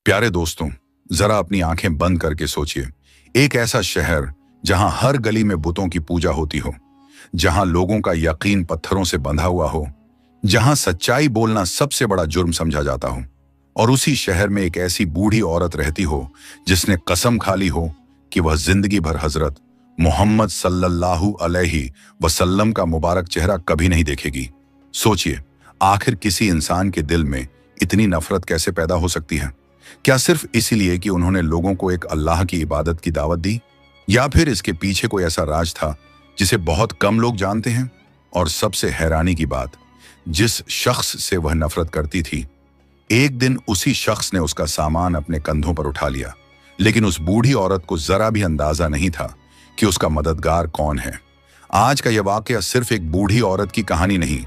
प्यारे दोस्तों, जरा अपनी आंखें बंद करके सोचिए। एक ऐसा शहर जहां हर गली में बुतों की पूजा होती हो, जहां लोगों का यकीन पत्थरों से बंधा हुआ हो, जहां सच्चाई बोलना सबसे बड़ा जुर्म समझा जाता हो, और उसी शहर में एक ऐसी बूढ़ी औरत रहती हो जिसने कसम खा ली हो कि वह जिंदगी भर हजरत मोहम्मद सल्लल्लाहु अलैहि वसल्लम का मुबारक चेहरा कभी नहीं देखेगी। सोचिए, आखिर किसी इंसान के दिल में इतनी नफरत कैसे पैदा हो सकती है? क्या सिर्फ इसीलिए कि उन्होंने लोगों को एक अल्लाह की इबादत की दावत दी, या फिर इसके पीछे कोई ऐसा राज था जिसे बहुत कम लोग जानते हैं? और सबसे हैरानी की बात, जिस शख्स से वह नफरत करती थी, एक दिन उसी शख्स ने उसका सामान अपने कंधों पर उठा लिया। लेकिन उस बूढ़ी औरत को जरा भी अंदाजा नहीं था कि उसका मददगार कौन है। आज का यह वाकया सिर्फ एक बूढ़ी औरत की कहानी नहीं,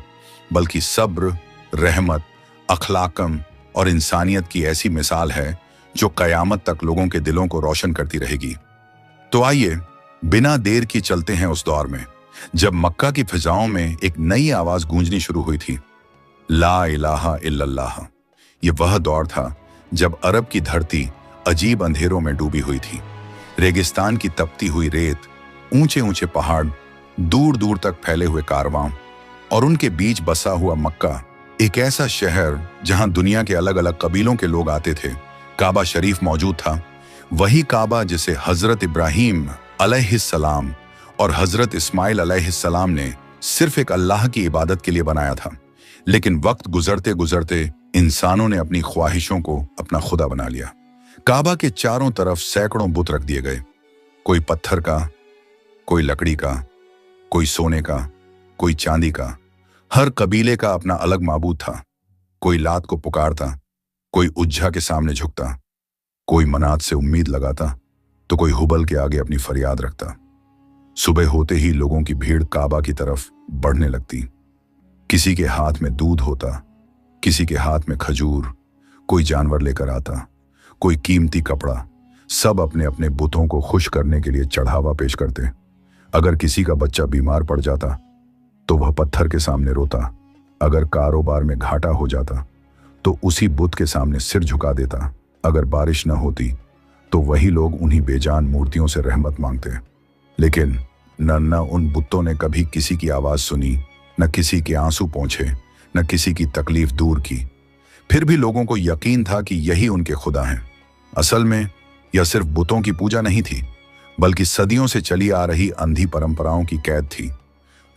बल्कि सब्र, रहमत, अखलाकम और इंसानियत की ऐसी मिसाल है जो कयामत तक लोगों के दिलों को रोशन करती रहेगी। तो आइए बिना देर की चलते हैं उस दौर में जब मक्का की फिजाओं में एक नई आवाज गूंजनी शुरू हुई थी, ला इलाहा इल्लल्लाह। ये वह दौर था जब अरब की धरती अजीब अंधेरों में डूबी हुई थी। रेगिस्तान की तपती हुई रेत, ऊंचे ऊंचे पहाड़, दूर दूर तक फैले हुए कारवां, और उनके बीच बसा हुआ मक्का, एक ऐसा शहर जहां दुनिया के अलग अलग कबीलों के लोग आते थे। काबा शरीफ मौजूद था, वही काबा जिसे हजरत इब्राहीम अलैहिस्सलाम और हजरत इस्माइल अलैहिस्सलाम ने सिर्फ एक अल्लाह की इबादत के लिए बनाया था। लेकिन वक्त गुजरते गुजरते इंसानों ने अपनी ख्वाहिशों को अपना खुदा बना लिया। काबा के चारों तरफ सैकड़ों बुत रख दिए गए, कोई पत्थर का, कोई लकड़ी का, कोई सोने का, कोई चांदी का। हर कबीले का अपना अलग माबूद था। कोई लात को पुकारता, कोई उज्जा के सामने झुकता, कोई मनात से उम्मीद लगाता, तो कोई हुबल के आगे अपनी फरियाद रखता। सुबह होते ही लोगों की भीड़ काबा की तरफ बढ़ने लगती। किसी के हाथ में दूध होता, किसी के हाथ में खजूर, कोई जानवर लेकर आता, कोई कीमती कपड़ा। सब अपने अपने बुतों को खुश करने के लिए चढ़ावा पेश करते। अगर किसी का बच्चा बीमार पड़ जाता तो वह पत्थर के सामने रोता। अगर कारोबार में घाटा हो जाता तो उसी बुत के सामने सिर झुका देता। अगर बारिश न होती तो वही लोग उन्हीं बेजान मूर्तियों से रहमत मांगते। लेकिन न उन बुतों ने कभी किसी की आवाज सुनी, न किसी के आंसू पोंछे, न किसी की तकलीफ दूर की। फिर भी लोगों को यकीन था कि यही उनके खुदा हैं। असल में यह सिर्फ बुतों की पूजा नहीं थी, बल्कि सदियों से चली आ रही अंधी परंपराओं की कैद थी।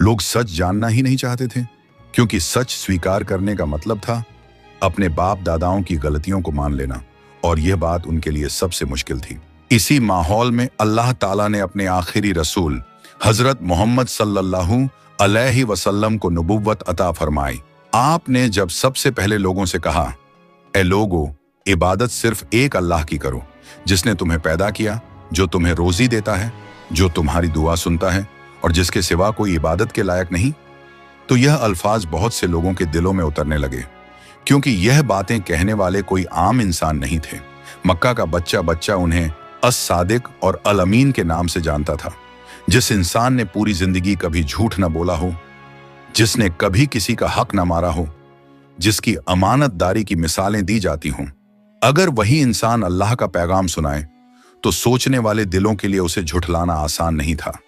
लोग सच जानना ही नहीं चाहते थे, क्योंकि सच स्वीकार करने का मतलब था अपने बाप दादाओं की गलतियों को मान लेना, और यह बात उनके लिए सबसे मुश्किल थी। इसी माहौल में अल्लाह ताला ने अपने आखिरी रसूल हजरत मोहम्मद सल्लल्लाहु अलैहि वसल्लम को नबुव्वत अता फरमाई। आपने जब सबसे पहले लोगों से कहा, ए लोगो, इबादत सिर्फ एक अल्लाह की करो, जिसने तुम्हें पैदा किया, जो तुम्हें रोजी देता है, जो तुम्हारी दुआ सुनता है, और जिसके सिवा कोई इबादत के लायक नहीं, तो यह अल्फाज बहुत से लोगों के दिलों में उतरने लगे, क्योंकि यह बातें कहने वाले कोई आम इंसान नहीं थे। मक्का का बच्चा बच्चा उन्हें अस-सादिक और अल-अमीन के नाम से जानता था। जिस इंसान ने पूरी जिंदगी कभी झूठ न बोला हो, जिसने कभी किसी का हक न मारा हो, जिसकी अमानतदारी की मिसालें दी जाती हों, अगर वही इंसान अल्लाह का पैगाम सुनाए तो सोचने वाले दिलों के लिए उसे झुठलाना आसान नहीं था।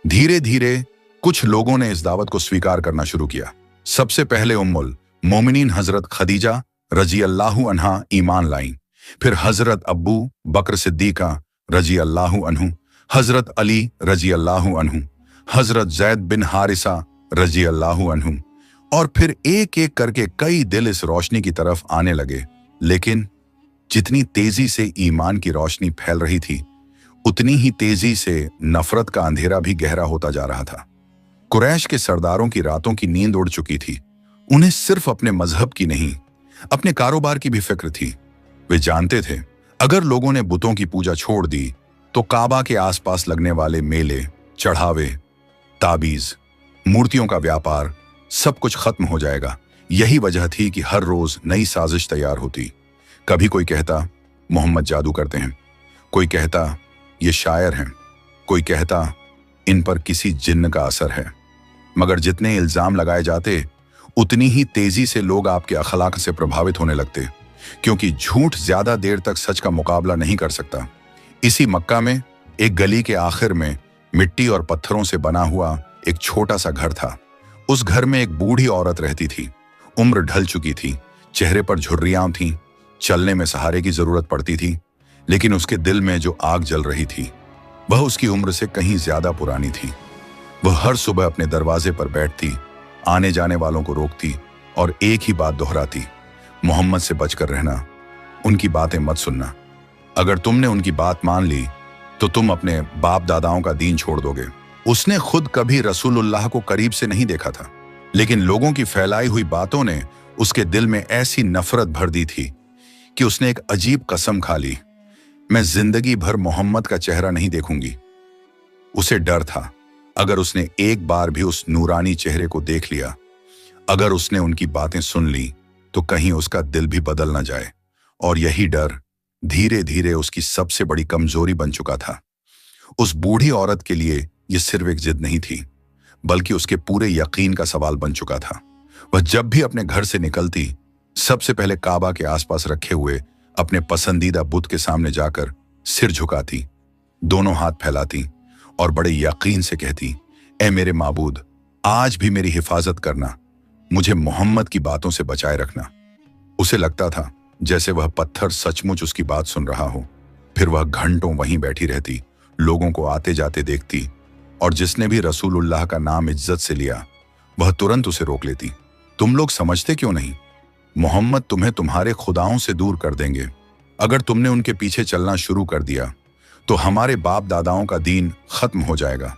धीरे धीरे कुछ लोगों ने इस दावत को स्वीकार करना शुरू किया। सबसे पहले उम्मुल मोमिनीन हजरत खदीजा रजी अल्लाहु अन्हा ईमान लाईं। फिर हजरत अब्बू बकर सिद्दीका रजी अल्लाहु अन्हु, हजरत अली रजी अल्लाहु अन्हु, हजरत जैद बिन हारिसा रजी अल्लाहु अन्हु, और फिर एक एक करके कई दिल इस रोशनी की तरफ आने लगे। लेकिन जितनी तेजी से ईमान की रोशनी फैल रही थी, उतनी ही तेजी से नफरत का अंधेरा भी गहरा होता जा रहा था। कुरैश के सरदारों की रातों की नींद उड़ चुकी थी। उन्हें सिर्फ अपने मजहब की नहीं, अपने कारोबार की भी फिक्र थी। वे जानते थे, अगर लोगों ने बुतों की पूजा छोड़ दी तो काबा के आसपास लगने वाले मेले, चढ़ावे, ताबीज, मूर्तियों का व्यापार, सब कुछ खत्म हो जाएगा। यही वजह थी कि हर रोज नई साजिश तैयार होती। कभी कोई कहता मोहम्मद जादू करते हैं, कोई कहता ये शायर हैं, कोई कहता इन पर किसी जिन्न का असर है। मगर जितने इल्जाम लगाए जाते, उतनी ही तेजी से लोग आपके अखलाक से प्रभावित होने लगते। क्योंकि झूठ ज्यादा देर तक सच का मुकाबला नहीं कर सकता। इसी मक्का में एक गली के आखिर में मिट्टी और पत्थरों से बना हुआ एक छोटा सा घर था। उस घर में एक बूढ़ी औरत रहती थी। उम्र ढल चुकी थी, चेहरे पर झुर्रियां थीं, चलने में सहारे की जरूरत पड़ती थी, लेकिन उसके दिल में जो आग जल रही थी वह उसकी उम्र से कहीं ज्यादा पुरानी थी। वह हर सुबह अपने दरवाजे पर बैठती, आने जाने वालों को रोकती और एक ही बात दोहराती, मोहम्मद से बचकर रहना, उनकी बातें मत सुनना। अगर तुमने उनकी बात मान ली तो तुम अपने बाप दादाओं का दीन छोड़ दोगे। उसने खुद कभी रसूलुल्लाह को करीब से नहीं देखा था, लेकिन लोगों की फैलाई हुई बातों ने उसके दिल में ऐसी नफरत भर दी थी कि उसने एक अजीब कसम खा ली, मैं जिंदगी भर मोहम्मद का चेहरा नहीं देखूंगी। उसे डर था, अगर उसने एक बार भी उस नूरानी चेहरे को देख लिया, अगर उसने उनकी बातें सुन ली, तो कहीं उसका दिल भी बदल न जाए। और यही डर धीरे धीरे उसकी सबसे बड़ी कमजोरी बन चुका था। उस बूढ़ी औरत के लिए यह सिर्फ एक जिद नहीं थी, बल्कि उसके पूरे यकीन का सवाल बन चुका था। वह जब भी अपने घर से निकलती, सबसे पहले काबा के आसपास रखे हुए अपने पसंदीदा बुत के सामने जाकर सिर झुकाती, दोनों हाथ फैलाती और बड़े यकीन से कहती, ऐ मेरे माबूद, आज भी मेरी हिफाजत करना, मुझे मोहम्मद की बातों से बचाए रखना। उसे लगता था जैसे वह पत्थर सचमुच उसकी बात सुन रहा हो। फिर वह घंटों वहीं बैठी रहती, लोगों को आते जाते देखती, और जिसने भी रसूलुल्लाह का नाम इज्जत से लिया वह तुरंत उसे रोक लेती। तुम लोग समझते क्यों नहीं? मोहम्मद तुम्हें तुम्हारे खुदाओं से दूर कर देंगे। अगर तुमने उनके पीछे चलना शुरू कर दिया तो हमारे बाप दादाओं का दीन खत्म हो जाएगा।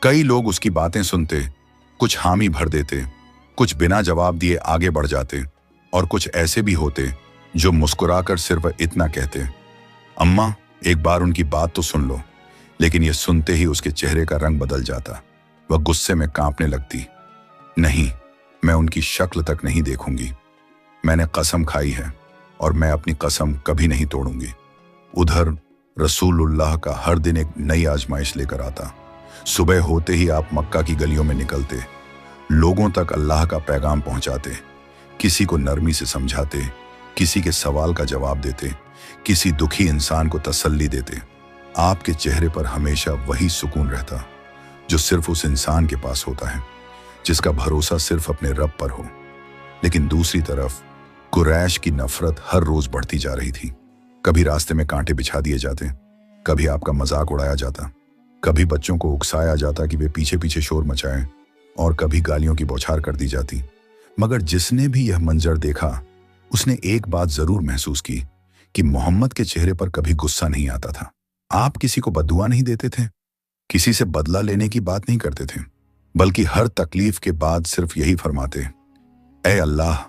कई लोग उसकी बातें सुनते, कुछ हामी भर देते, कुछ बिना जवाब दिए आगे बढ़ जाते, और कुछ ऐसे भी होते जो मुस्कुराकर सिर्फ इतना कहते, अम्मा एक बार उनकी बात तो सुन लो। लेकिन यह सुनते ही उसके चेहरे का रंग बदल जाता, वह गुस्से में कांपने लगती। नहीं, मैं उनकी शक्ल तक नहीं देखूंगी। मैंने कसम खाई है और मैं अपनी कसम कभी नहीं तोड़ूंगी। उधर रसूलुल्लाह का हर दिन एक नई आजमाइश लेकर आता। सुबह होते ही आप मक्का की गलियों में निकलते, लोगों तक अल्लाह का पैगाम पहुंचाते, किसी को नरमी से समझाते, किसी के सवाल का जवाब देते, किसी दुखी इंसान को तसल्ली देते। आपके चेहरे पर हमेशा वही सुकून रहता जो सिर्फ उस इंसान के पास होता है, जिसका भरोसा सिर्फ अपने रब पर हो। लेकिन दूसरी तरफ कुरैश की नफरत हर रोज बढ़ती जा रही थी। कभी रास्ते में कांटे बिछा दिए जाते, कभी आपका मजाक उड़ाया जाता, कभी बच्चों को उकसाया जाता कि वे पीछे पीछे शोर मचाएं, और कभी गालियों की बौछार कर दी जाती। मगर जिसने भी यह मंजर देखा, उसने एक बात जरूर महसूस की कि मोहम्मद के चेहरे पर कभी गुस्सा नहीं आता था। आप किसी को बद्दुआ नहीं देते थे, किसी से बदला लेने की बात नहीं करते थे, बल्कि हर तकलीफ के बाद सिर्फ यही फरमाते, ऐ अल्लाह,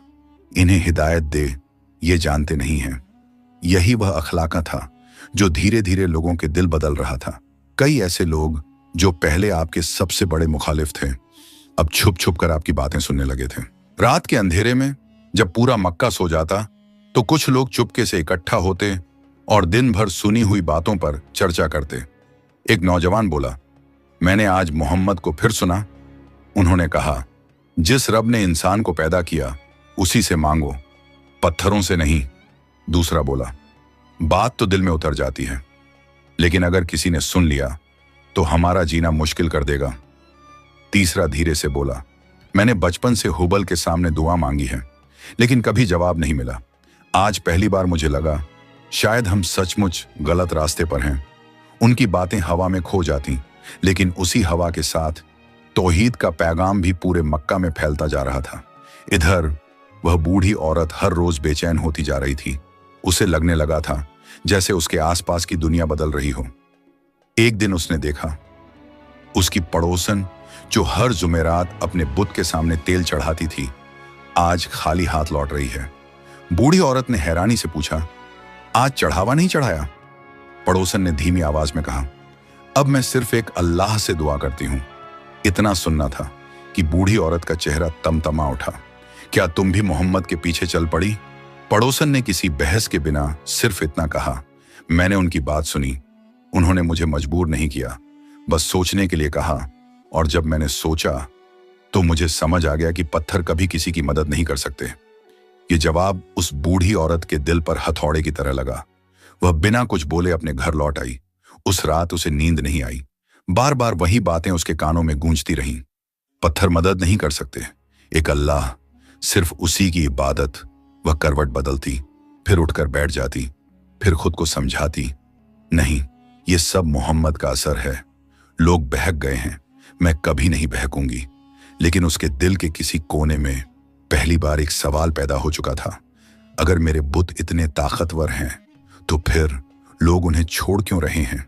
इन्हें हिदायत दे, ये जानते नहीं हैं। यही वह अखलाका था जो धीरे धीरे लोगों के दिल बदल रहा था। कई ऐसे लोग जो पहले आपके सबसे बड़े मुखालिफ थे, अब छुप छुप कर आपकी बातें सुनने लगे थे। रात के अंधेरे में जब पूरा मक्का सो जाता तो कुछ लोग चुपके से इकट्ठा होते और दिन भर सुनी हुई बातों पर चर्चा करते। एक नौजवान बोला, मैंने आज मोहम्मद को फिर सुना। उन्होंने कहा, जिस रब ने इंसान को पैदा किया उसी से मांगो, पत्थरों से नहीं। दूसरा बोला, बात तो दिल में उतर जाती है, लेकिन अगर किसी ने सुन लिया तो हमारा जीना मुश्किल कर देगा। तीसरा धीरे से बोला, मैंने बचपन से हुबल के सामने दुआ मांगी है, लेकिन कभी जवाब नहीं मिला। आज पहली बार मुझे लगा शायद हम सचमुच गलत रास्ते पर हैं। उनकी बातें हवा में खो जाती, लेकिन उसी हवा के साथ तौहीद का पैगाम भी पूरे मक्का में फैलता जा रहा था। इधर वह बूढ़ी औरत हर रोज बेचैन होती जा रही थी। उसे लगने लगा था जैसे उसके आसपास की दुनिया बदल रही हो। एक दिन उसने देखा, उसकी पड़ोसन जो हर जुमेरात अपने बुत के सामने तेल चढ़ाती थी, आज खाली हाथ लौट रही है। बूढ़ी औरत ने हैरानी से पूछा, आज चढ़ावा नहीं चढ़ाया? पड़ोसन ने धीमी आवाज में कहा, अब मैं सिर्फ एक अल्लाह से दुआ करती हूं। इतना सुनना था कि बूढ़ी औरत का चेहरा तमतमा उठा। क्या तुम भी मोहम्मद के पीछे चल पड़ी? पड़ोसन ने किसी बहस के बिना सिर्फ इतना कहा, मैंने उनकी बात सुनी, उन्होंने मुझे मजबूर नहीं किया, बस सोचने के लिए कहा, और जब मैंने सोचा तो मुझे समझ आ गया कि पत्थर कभी किसी की मदद नहीं कर सकते। ये जवाब उस बूढ़ी औरत के दिल पर हथौड़े की तरह लगा। वह बिना कुछ बोले अपने घर लौट आई। उस रात उसे नींद नहीं आई। बार बार वही बातें उसके कानों में गूंजती रहीं। पत्थर मदद नहीं कर सकते, एक अल्लाह, सिर्फ उसी की इबादत। वह करवट बदलती, फिर उठकर बैठ जाती, फिर खुद को समझाती, नहीं, ये सब मोहम्मद का असर है। लोग बहक गए हैं, मैं कभी नहीं बहकूंगी। लेकिन उसके दिल के किसी कोने में पहली बार एक सवाल पैदा हो चुका था, अगर मेरे बुत इतने ताकतवर हैं तो फिर लोग उन्हें छोड़ क्यों रहे हैं?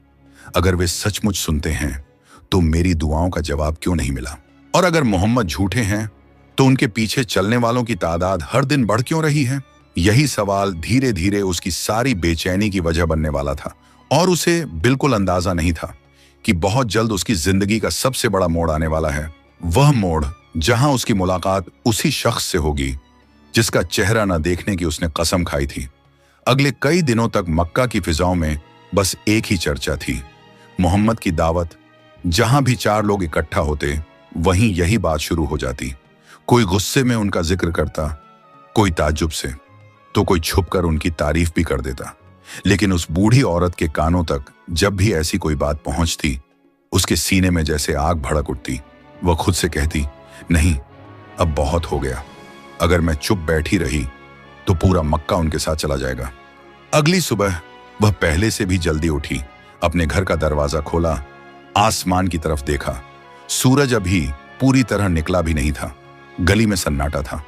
अगर वे सचमुच सुनते हैं तो मेरी दुआओं का जवाब क्यों नहीं मिला? और अगर मोहम्मद झूठे हैं तो उनके पीछे चलने वालों की तादाद हर दिन बढ़ क्यों रही है? यही सवाल धीरे धीरे उसकी सारी बेचैनी की वजह बनने वाला था। और उसे बिल्कुल अंदाजा नहीं था कि बहुत जल्द उसकी जिंदगी का सबसे बड़ा मोड़ आने वाला है। वह मोड़ जहां उसकी मुलाकात उसी शख्स से होगी जिसका चेहरा न देखने की उसने कसम खाई थी। अगले कई दिनों तक मक्का की फिजाओं में बस एक ही चर्चा थी, मोहम्मद की दावत। जहां भी 4 लोग इकट्ठा होते वहीं यही बात शुरू हो जाती। कोई गुस्से में उनका जिक्र करता, कोई ताज्जुब से, तो कोई छुपकर उनकी तारीफ भी कर देता। लेकिन उस बूढ़ी औरत के कानों तक जब भी ऐसी कोई बात पहुंचती, उसके सीने में जैसे आग भड़क उठती। वह खुद से कहती, नहीं, अब बहुत हो गया। अगर मैं चुप बैठी रही तो पूरा मक्का उनके साथ चला जाएगा। अगली सुबह वह पहले से भी जल्दी उठी, अपने घर का दरवाजा खोला, आसमान की तरफ देखा। सूरज अभी पूरी तरह निकला भी नहीं था। गली में सन्नाटा था,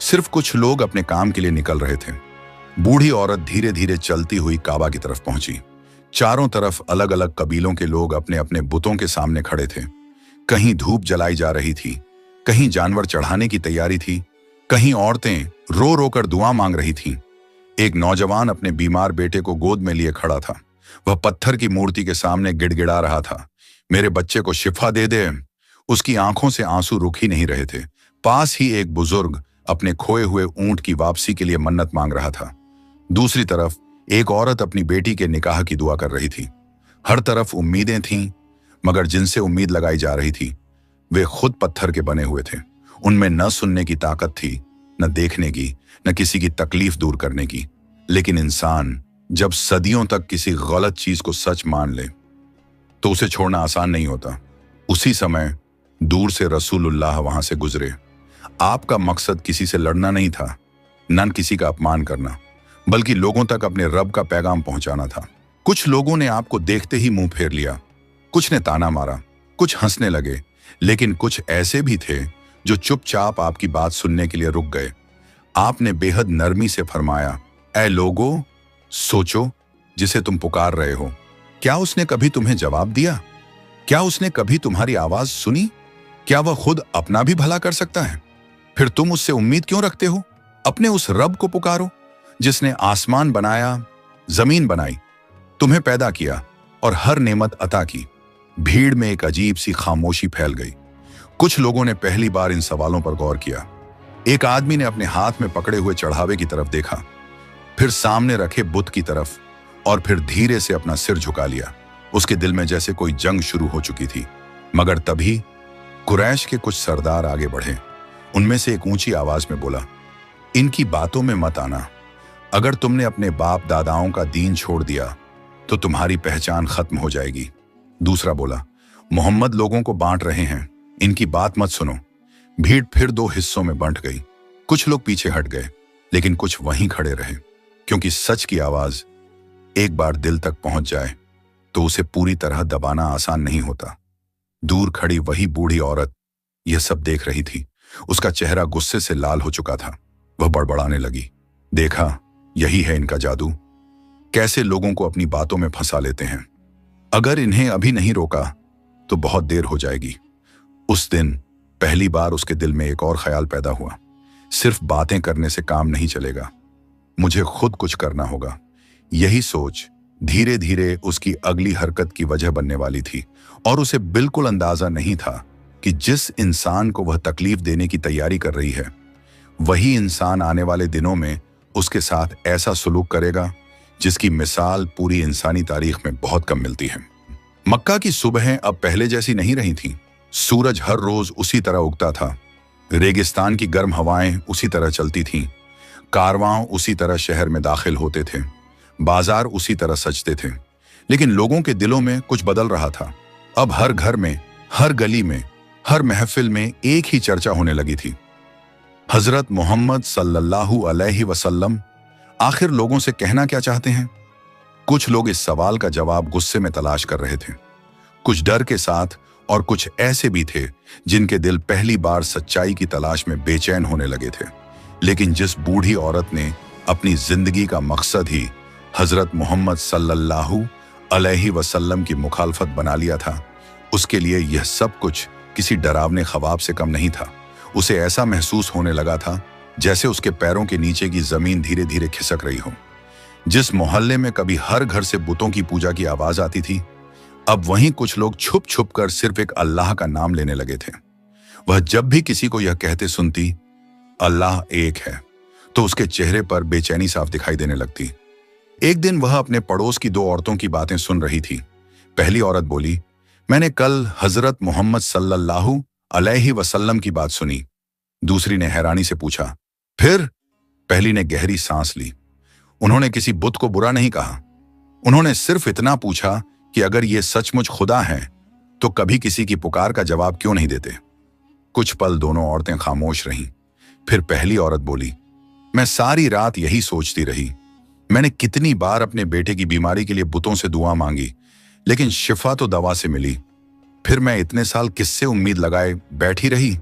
सिर्फ कुछ लोग अपने काम के लिए निकल रहे थे। बूढ़ी औरत धीरे धीरे चलती हुई काबा की तरफ पहुंची। चारों तरफ अलग अलग कबीलों के लोग अपने अपने बुतों के सामने खड़े थे। कहीं धूप जलाई जा रही थी, कहीं जानवर चढ़ाने की तैयारी थी, कहीं औरतें रो रो कर दुआ मांग रही थीं। एक नौजवान अपने बीमार बेटे को गोद में लिए खड़ा था। वह पत्थर की मूर्ति के सामने गिड़गिड़ा रहा था, मेरे बच्चे को शिफा दे दे। उसकी आंखों से आंसू रुक ही नहीं रहे थे। पास ही एक बुजुर्ग अपने खोए हुए ऊंट की वापसी के लिए मन्नत मांग रहा था। दूसरी तरफ एक औरत अपनी बेटी के निकाह की दुआ कर रही थी। हर तरफ उम्मीदें थीं, मगर जिनसे उम्मीद लगाई जा रही थी वे खुद पत्थर के बने हुए थे। उनमें न सुनने की ताकत थी, न देखने की, न किसी की तकलीफ दूर करने की। लेकिन इंसान जब सदियों तक किसी गलत चीज को सच मान ले तो उसे छोड़ना आसान नहीं होता। उसी समय दूर से रसूलुल्लाह वहां से गुजरे। आपका मकसद किसी से लड़ना नहीं था, न किसी का अपमान करना, बल्कि लोगों तक अपने रब का पैगाम पहुंचाना था। कुछ लोगों ने आपको देखते ही मुंह फेर लिया, कुछ ने ताना मारा, कुछ हंसने लगे, लेकिन कुछ ऐसे भी थे जो चुपचाप आपकी बात सुनने के लिए रुक गए। आपने बेहद नरमी से फरमाया, ऐ लोगो, सोचो, जिसे तुम पुकार रहे हो, क्या उसने कभी तुम्हें जवाब दिया? क्या उसने कभी तुम्हारी आवाज सुनी? क्या वह खुद अपना भी भला कर सकता है? फिर तुम उससे उम्मीद क्यों रखते हो? अपने उस रब को पुकारो जिसने आसमान बनाया, जमीन बनाई, तुम्हें पैदा किया और हर नेमत अता की। भीड़ में एक अजीब सी खामोशी फैल गई। कुछ लोगों ने पहली बार इन सवालों पर गौर किया। एक आदमी ने अपने हाथ में पकड़े हुए चढ़ावे की तरफ देखा, फिर सामने रखे बुत की तरफ, और फिर धीरे से अपना सिर झुका लिया। उसके दिल में जैसे कोई जंग शुरू हो चुकी थी। मगर तभी कुरैश के कुछ सरदार आगे बढ़े। उनमें से एक ऊंची आवाज में बोला, इनकी बातों में मत आना। अगर तुमने अपने बाप दादाओं का दीन छोड़ दिया तो तुम्हारी पहचान खत्म हो जाएगी। दूसरा बोला, मोहम्मद लोगों को बांट रहे हैं, इनकी बात मत सुनो। भीड़ फिर 2 हिस्सों में बंट गई। कुछ लोग पीछे हट गए, लेकिन कुछ वहीं खड़े रहे, क्योंकि सच की आवाज एक बार दिल तक पहुंच जाए तो उसे पूरी तरह दबाना आसान नहीं होता। दूर खड़ी वही बूढ़ी औरत यह सब देख रही थी। उसका चेहरा गुस्से से लाल हो चुका था। वह बड़बड़ाने लगी, देखा, यही है इनका जादू, कैसे लोगों को अपनी बातों में फंसा लेते हैं। अगर इन्हें अभी नहीं रोका तो बहुत देर हो जाएगी। उस दिन पहली बार उसके दिल में एक और ख्याल पैदा हुआ, सिर्फ बातें करने से काम नहीं चलेगा, मुझे खुद कुछ करना होगा। यही सोच धीरे धीरे उसकी अगली हरकत की वजह बनने वाली थी, और उसे बिल्कुल अंदाजा नहीं था कि जिस इंसान को वह तकलीफ देने की तैयारी कर रही है, वही इंसान आने वाले दिनों में उसके साथ ऐसा सुलूक करेगा जिसकी मिसाल पूरी इंसानी तारीख में बहुत कम मिलती है। मक्का की सुबहें अब पहले जैसी नहीं रही थीं। सूरज हर रोज उसी तरह उगता था, रेगिस्तान की गर्म हवाएं उसी तरह चलती थीं, कारवां उसी तरह शहर में दाखिल होते थे, बाजार उसी तरह सजते थे, लेकिन लोगों के दिलों में कुछ बदल रहा था। अब हर घर में, हर गली में, हर महफिल में एक ही चर्चा होने लगी थी, हजरत मोहम्मद सल्लल्लाहु अलैहि वसल्लम आखिर लोगों से कहना क्या चाहते हैं। कुछ लोग इस सवाल का जवाब गुस्से में तलाश कर रहे थे, कुछ डर के साथ, और कुछ ऐसे भी थे जिनके दिल पहली बार सच्चाई की तलाश में बेचैन होने लगे थे। लेकिन जिस बूढ़ी औरत ने अपनी जिंदगी का मकसद ही हजरत मोहम्मद सल्लल्लाहु अलैहि वसल्लम की मुखालफत बना लिया था, उसके लिए यह सब कुछ किसी डरावने ख्वाब से कम नहीं था। उसे ऐसा महसूस होने लगा था जैसे उसके पैरों के नीचे की जमीन धीरे धीरे खिसक रही हो। जिस मोहल्ले में कभी हर घर से बुतों की पूजा की आवाज आती थी, अब वहीं कुछ लोग छुप छुप कर सिर्फ एक अल्लाह का नाम लेने लगे थे। वह जब भी किसी को यह कहते सुनती, अल्लाह एक है, तो उसके चेहरे पर बेचैनी साफ दिखाई देने लगती। एक दिन वह अपने पड़ोस की दो औरतों की बातें सुन रही थी। पहली औरत बोली, मैंने कल हजरत मोहम्मद सल्लल्लाहु अलैहि वसल्लम की बात सुनी। दूसरी ने हैरानी से पूछा, फिर? पहली ने गहरी सांस ली। उन्होंने किसी बुत को बुरा नहीं कहा, उन्होंने सिर्फ इतना पूछा कि अगर ये सचमुच खुदा है तो कभी किसी की पुकार का जवाब क्यों नहीं देते। कुछ पल दोनों औरतें खामोश रहीं। फिर पहली औरत बोली, मैं सारी रात यही सोचती रही। मैंने कितनी बार अपने बेटे की बीमारी के लिए बुतों से दुआ मांगी, लेकिन शिफा तो दवा से मिली। फिर मैं इतने साल किससे उम्मीद लगाए बैठी रही।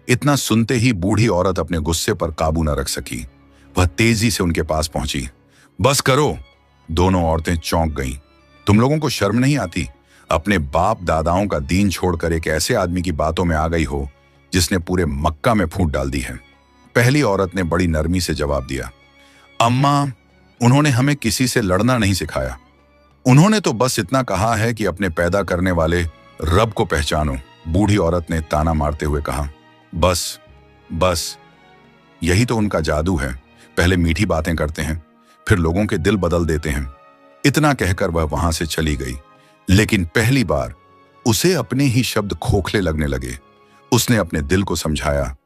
इतना सुनते ही बूढ़ी औरत अपने गुस्से पर काबू न रख सकी। वह तेजी से उनके पास पहुंची। बस करो। दोनों औरतें चौंक गईं। तुम लोगों को शर्म नहीं आती? अपने बाप दादाओं का दीन छोड़कर एक ऐसे आदमी की बातों में आ गई हो जिसने पूरे मक्का में फूट डाल दी है। पहली औरत ने बड़ी नरमी से जवाब दिया, अम्मा, उन्होंने हमें किसी से लड़ना नहीं सिखाया। उन्होंने तो बस इतना कहा है कि अपने पैदा करने वाले रब को पहचानो। बूढ़ी औरत ने ताना मारते हुए कहा, बस बस, यही तो उनका जादू है। पहले मीठी बातें करते हैं, फिर लोगों के दिल बदल देते हैं। इतना कहकर वह वहां से चली गई। लेकिन पहली बार उसे अपने ही शब्द खोखले लगने लगे। उसने अपने दिल को समझाया,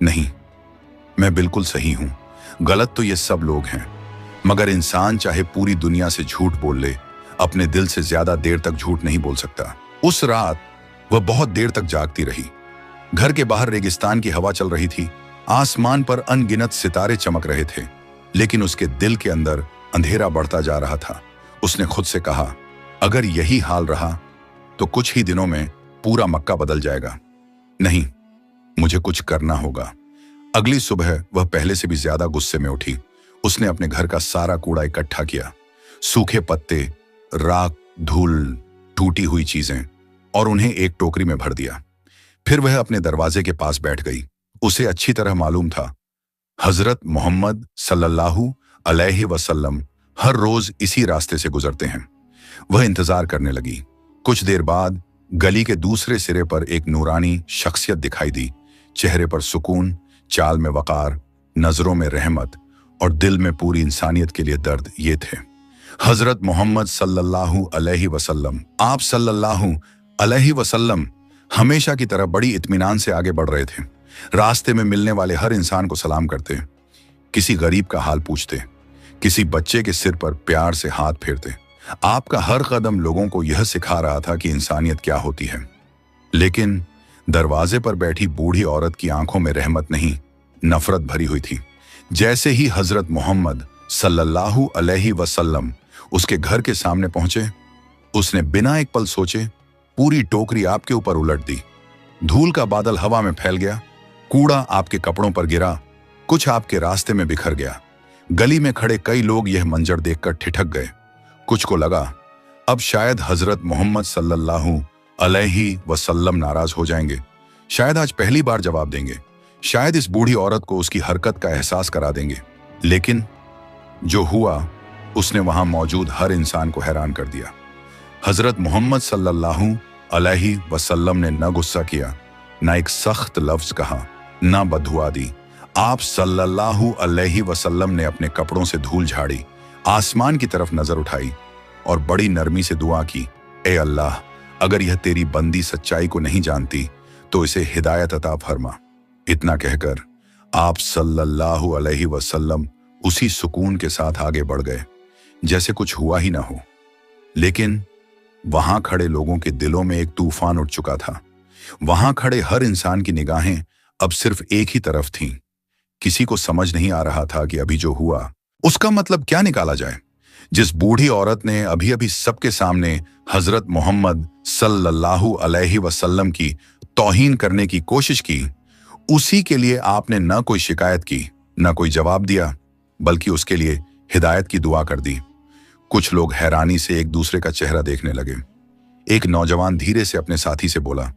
नहीं, मैं बिल्कुल सही हूं। गलत तो ये सब लोग हैं, मगर इंसान चाहे पूरी दुनिया से झूठ बोल ले, अपने दिल से ज्यादा देर तक झूठ नहीं बोल सकता। उस रात वह बहुत देर तक जागती रही। घर के बाहर रेगिस्तान की हवा चल रही थी। आसमान पर अनगिनत सितारे चमक रहे थे, लेकिन उसके दिल के अंदर अंधेरा बढ़ता जा रहा था। उसने खुद से कहा, अगर यही हाल रहा तो कुछ ही दिनों में पूरा मक्का बदल जाएगा। नहीं, मुझे कुछ करना होगा। अगली सुबह वह पहले से भी ज्यादा गुस्से में उठी। उसने अपने घर का सारा कूड़ा इकट्ठा किया, सूखे पत्ते, राख, धूल, टूटी हुई चीजें, और उन्हें एक टोकरी में भर दिया। फिर वह अपने दरवाजे के पास बैठ गई। उसे अच्छी तरह मालूम था, हजरत मोहम्मद सल्लल्लाहु अलैहि वसल्लम हर रोज इसी रास्ते से गुजरते हैं। वह इंतजार करने लगी। कुछ देर बाद गली के दूसरे सिरे पर एक नूरानी शख्सियत दिखाई दी। चेहरे पर सुकून, चाल में वकार, नजरों में रहमत और दिल में पूरी इंसानियत के लिए दर्द। ये थे हजरत मोहम्मद सल्लल्लाहु अलैहि वसल्लम। आप सल्लल्लाहु अलैहि वसल्लम हमेशा की तरह बड़ी इत्मीनान से आगे बढ़ रहे थे। रास्ते में मिलने वाले हर इंसान को सलाम करते, किसी गरीब का हाल पूछते, किसी बच्चे के सिर पर प्यार से हाथ फेरते। आपका हर कदम लोगों को यह सिखा रहा था कि इंसानियत क्या होती है। लेकिन दरवाजे पर बैठी बूढ़ी औरत की आंखों में रहमत नहीं, नफरत भरी हुई थी। जैसे ही हजरत मोहम्मद सल्लल्लाहु अलैहि वसल्लम उसके घर के सामने पहुंचे, उसने बिना एक पल सोचे पूरी टोकरी आपके ऊपर उलट दी। धूल का बादल हवा में फैल गया, कूड़ा आपके कपड़ों पर गिरा, कुछ आपके रास्ते में बिखर गया। गली में खड़े कई लोग यह मंजर देखकर ठिठक गए। कुछ को लगा अब शायद हजरत मोहम्मद सल्लल्लाहु अलैहि वसल्लम नाराज हो जाएंगे, शायद आज पहली बार जवाब देंगे, शायद इस बूढ़ी औरत को उसकी हरकत का एहसास करा देंगे। लेकिन जो हुआ उसने वहां मौजूद हर इंसान को हैरान कर दिया। हजरत मोहम्मद सल्लल्लाहु अलैहि वसल्लम ने न गुस्सा किया, न एक सख्त लफ्ज कहा, न बददुआ दी। आप सल्लल्लाहु अलैहि वसल्लम ने अपने कपड़ों से धूल झाड़ी, आसमान की तरफ नजर उठाई और बड़ी नरमी से दुआ की, ए अल्लाह, अगर यह तेरी बंदी सच्चाई को नहीं जानती तो इसे हिदायत अता फरमा। इतना कहकर आप सल्लल्लाहु अलैहि वसल्लम उसी सुकून के साथ आगे बढ़ गए जैसे कुछ हुआ ही ना हो। लेकिन वहां खड़े लोगों के दिलों में एक तूफान उठ चुका था। वहां खड़े हर इंसान की निगाहें अब सिर्फ एक ही तरफ थीं। किसी को समझ नहीं आ रहा था कि अभी जो हुआ उसका मतलब क्या निकाला जाए। जिस बूढ़ी औरत ने अभी अभी सबके सामने हजरत मोहम्मद सल्लल्लाहु अलैहि वसल्लम की तौहीन करने की कोशिश की, उसी के लिए आपने न कोई शिकायत की, न कोई जवाब दिया, बल्कि उसके लिए हिदायत की दुआ कर दी। कुछ लोग हैरानी से एक दूसरे का चेहरा देखने लगे। एक नौजवान धीरे से अपने साथी से बोला,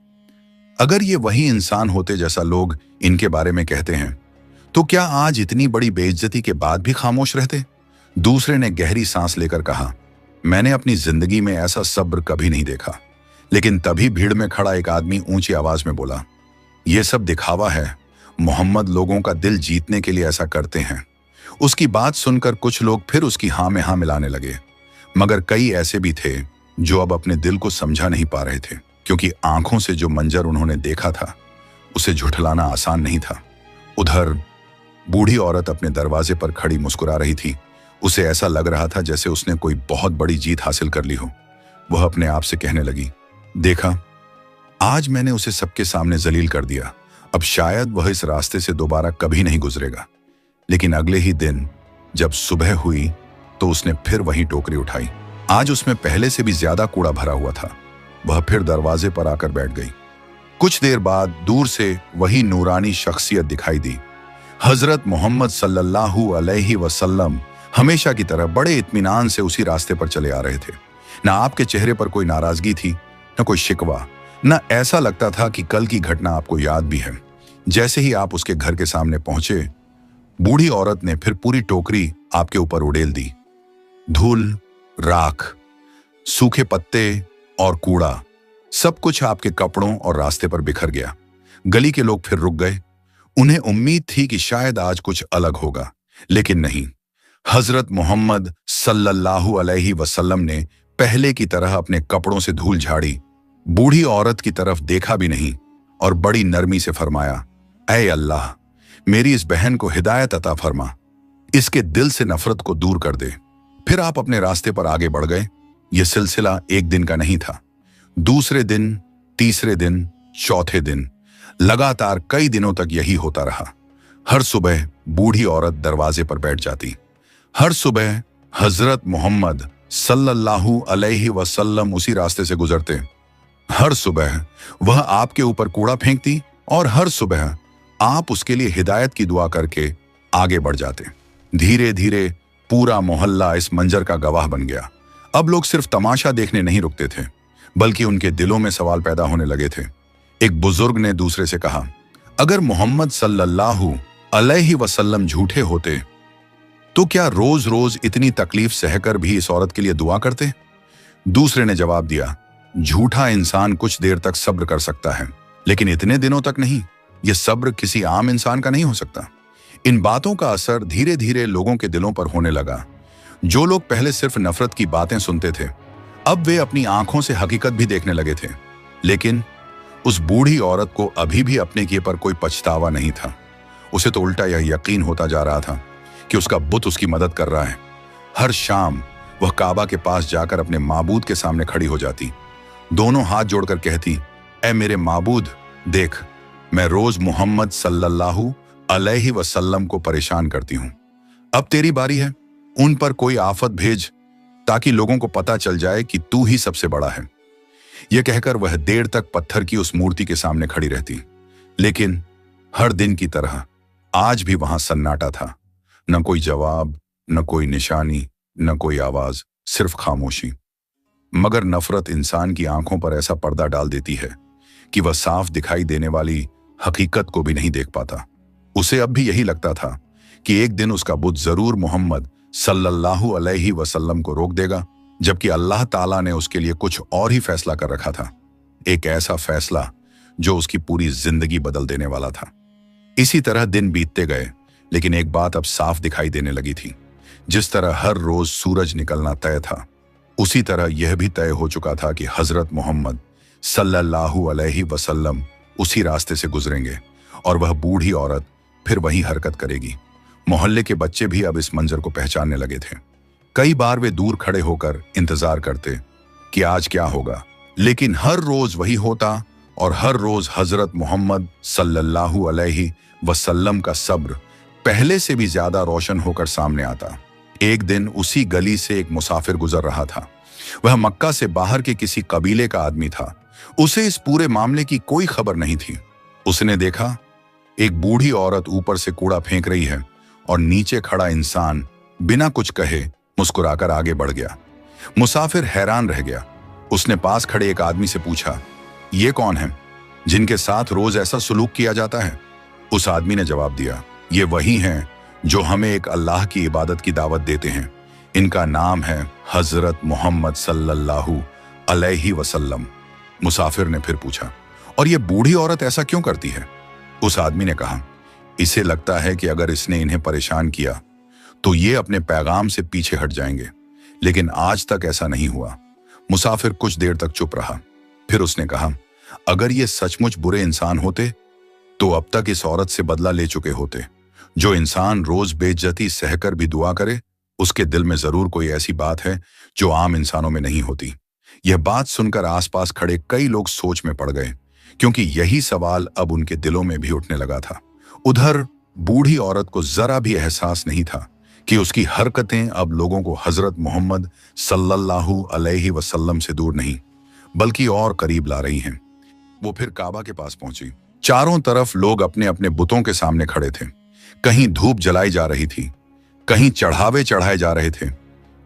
अगर ये वही इंसान होते जैसा लोग इनके बारे में कहते हैं, तो क्या आज इतनी बड़ी बेइज्जती के बाद भी खामोश रहते? दूसरे ने गहरी सांस लेकर कहा, मैंने अपनी जिंदगी में ऐसा सब्र कभी नहीं देखा। लेकिन तभी भीड़ में खड़ा एक आदमी ऊंची आवाज में बोला, यह सब दिखावा है। मोहम्मद लोगों का दिल जीतने के लिए ऐसा करते हैं। उसकी बात सुनकर कुछ लोग फिर उसकी हाँ में हाँ मिलाने लगे, मगर कई ऐसे भी थे जो अब अपने दिल को समझा नहीं पा रहे थे, क्योंकि आंखों से जो मंजर उन्होंने देखा था उसे झुठलाना आसान नहीं था। उधर बूढ़ी औरत अपने दरवाजे पर खड़ी मुस्कुरा रही थी। उसे ऐसा लग रहा था जैसे उसने कोई बहुत बड़ी जीत हासिल कर ली हो। वह अपने आप से कहने लगी, देखा, आज मैंने उसे सबके सामने जलील कर दिया। अब शायद वह इस रास्ते से दोबारा कभी नहीं गुजरेगा। लेकिन अगले ही दिन जब सुबह हुई तो उसने फिर वही टोकरी उठाई। आज उसमें पहले से भी ज्यादा कूड़ा भरा हुआ था। वह फिर दरवाजे पर आकर बैठ गई। कुछ देर बाद दूर से वही नूरानी शख्सियत दिखाई दी। हजरत मोहम्मद सल्लल्लाहु अलैहि वसल्लम हमेशा की तरह बड़े इत्मीनान से उसी रास्ते पर चले आ रहे थे। न आपके चेहरे पर कोई नाराजगी थी, न कोई शिकवा, न ऐसा लगता था कि कल की घटना आपको याद भी है। जैसे ही आप उसके घर के सामने पहुंचे, बूढ़ी औरत ने फिर पूरी टोकरी आपके ऊपर उड़ेल दी। धूल, राख, सूखे पत्ते और कूड़ा, सब कुछ आपके कपड़ों और रास्ते पर बिखर गया। गली के लोग फिर रुक गए। उन्हें उम्मीद थी कि शायद आज कुछ अलग होगा, लेकिन नहीं। हजरत मोहम्मद सल्लल्लाहु अलैहि वसल्लम ने पहले की तरह अपने कपड़ों से धूल झाड़ी, बूढ़ी औरत की तरफ देखा भी नहीं और बड़ी नरमी से फरमाया, ऐ अल्लाह, मेरी इस बहन को हिदायत अता फरमा, इसके दिल से नफरत को दूर कर दे। फिर आप अपने रास्ते पर आगे बढ़ गए। यह सिलसिला एक दिन का नहीं था। दूसरे दिन, तीसरे दिन, चौथे दिन, लगातार कई दिनों तक यही होता रहा। हर सुबह बूढ़ी औरत दरवाजे पर बैठ जाती। हर सुबह हजरत मोहम्मद सल्लल्लाहु अलैहि वसल्लम उसी रास्ते से गुजरते। हर सुबह वह आपके ऊपर कूड़ा फेंकती और हर सुबह आप उसके लिए हिदायत की दुआ करके आगे बढ़ जाते। धीरे धीरे पूरा मोहल्ला इस मंजर का गवाह बन गया। अब लोग सिर्फ तमाशा देखने नहीं रुकते थे, बल्कि उनके दिलों में सवाल पैदा होने लगे थे। एक बुजुर्ग ने दूसरे से कहा, अगर मोहम्मद सल्लल्लाहु अलैहि वसल्लम झूठे होते तो क्या रोज रोज इतनी तकलीफ सहकर भी इस औरत के लिए दुआ करते? दूसरे ने जवाब दिया, झूठा इंसान कुछ देर तक सब्र कर सकता है, लेकिन इतने दिनों तक नहीं। यह सब्र किसी आम इंसान का नहीं हो सकता। इन बातों का असर धीरे धीरे लोगों के दिलों पर होने लगा। जो लोग पहले सिर्फ नफरत की बातें सुनते थे, अब वे अपनी आंखों से हकीकत भी देखने लगे थे। लेकिन उस बूढ़ी औरत को अभी भी अपने किए पर कोई पछतावा नहीं था। उसे तो उल्टा यह यकीन होता जा रहा था कि उसका बुत उसकी मदद कर रहा है। हर शाम वह काबा के पास जाकर अपने माबूद के सामने खड़ी हो जाती, दोनों हाथ जोड़कर कहती, ऐ मेरे माबूद, देख, मैं रोज मोहम्मद सल्लल्लाहु अलैहि वसल्लम को परेशान करती हूं। अब तेरी बारी है, उन पर कोई आफत भेज ताकि लोगों को पता चल जाए कि तू ही सबसे बड़ा है। यह कहकर वह देर तक पत्थर की उस मूर्ति के सामने खड़ी रहती। लेकिन हर दिन की तरह आज भी वहां सन्नाटा था। न कोई जवाब, न कोई निशानी, न कोई आवाज, सिर्फ खामोशी। मगर नफरत इंसान की आंखों पर ऐसा पर्दा डाल देती है कि वह साफ दिखाई देने वाली हकीकत को भी नहीं देख पाता। उसे अब भी यही लगता था कि एक दिन उसका बुत जरूर मोहम्मद सल्लल्लाहु अलैहि वसल्लम को रोक देगा, जबकि अल्लाह ताला ने उसके लिए कुछ और ही फैसला कर रखा था। एक ऐसा फैसला जो उसकी पूरी जिंदगी बदल देने वाला था। इसी तरह दिन बीतते गए, लेकिन एक बात अब साफ दिखाई देने लगी थी। जिस तरह हर रोज सूरज निकलना तय था, उसी तरह यह भी तय हो चुका था कि हजरत मोहम्मद सल्लल्लाहु अलैहि वसल्लम उसी रास्ते से गुजरेंगे और वह बूढ़ी औरत फिर वही हरकत करेगी। मोहल्ले के बच्चे भी अब इस मंजर को पहचानने लगे थे। कई बार वे दूर खड़े होकर इंतजार करते कि आज क्या होगा, लेकिन हर रोज वही होता और हर रोज हजरत मोहम्मद सल्लल्लाहु अलैहि वसल्लम का सब्र पहले से भी ज्यादा रोशन होकर सामने आता। एक दिन उसी गली से एक मुसाफिर गुजर रहा था। वह मक्का से बाहर के किसी कबीले का आदमी था। उसे इस पूरे मामले की कोई खबर नहीं थी। उसने देखा एक बूढ़ी औरत ऊपर से कूड़ा फेंक रही है और नीचे खड़ा इंसान बिना कुछ कहे मुस्कुराकर आगे बढ़ गया। मुसाफिर हैरान रह गया। उसने पास खड़े एक आदमी से पूछा, ये कौन है जिनके साथ रोज ऐसा सलूक किया जाता है? उस आदमी ने जवाब दिया, ये वही हैं जो हमें एक अल्लाह की इबादत की दावत देते हैं। इनका नाम है हजरत मोहम्मद सल्लल्लाहु अलैहि वसल्लम। मुसाफिर ने फिर पूछा, और ये बूढ़ी औरत ऐसा क्यों करती है? उस आदमी ने कहा, इसे लगता है कि अगर इसने इन्हें परेशान किया तो ये अपने पैगाम से पीछे हट जाएंगे, लेकिन आज तक ऐसा नहीं हुआ। मुसाफिर कुछ देर तक चुप रहा। फिर उसने कहा, अगर ये सचमुच बुरे इंसान होते तो अब तक इस औरत से बदला ले चुके होते। जो इंसान रोज बेइज्जती सहकर भी दुआ करे, उसके दिल में जरूर कोई ऐसी बात है जो आम इंसानों में नहीं होती। यह बात सुनकर आसपास खड़े कई लोग सोच में पड़ गए, क्योंकि यही सवाल अब उनके दिलों में भी उठने लगा था। उधर बूढ़ी औरत को जरा भी एहसास नहीं था कि उसकी हरकतें अब लोगों को हजरत मोहम्मद सल्लल्लाहु अलैहि वसल्लम से दूर नहीं बल्कि और करीब ला रही हैं। वो फिर काबा के पास पहुंची। चारों तरफ लोग अपने अपने बुतों के सामने खड़े थे। कहीं धूप जलाई जा रही थी, कहीं चढ़ावे चढ़ाए जा रहे थे,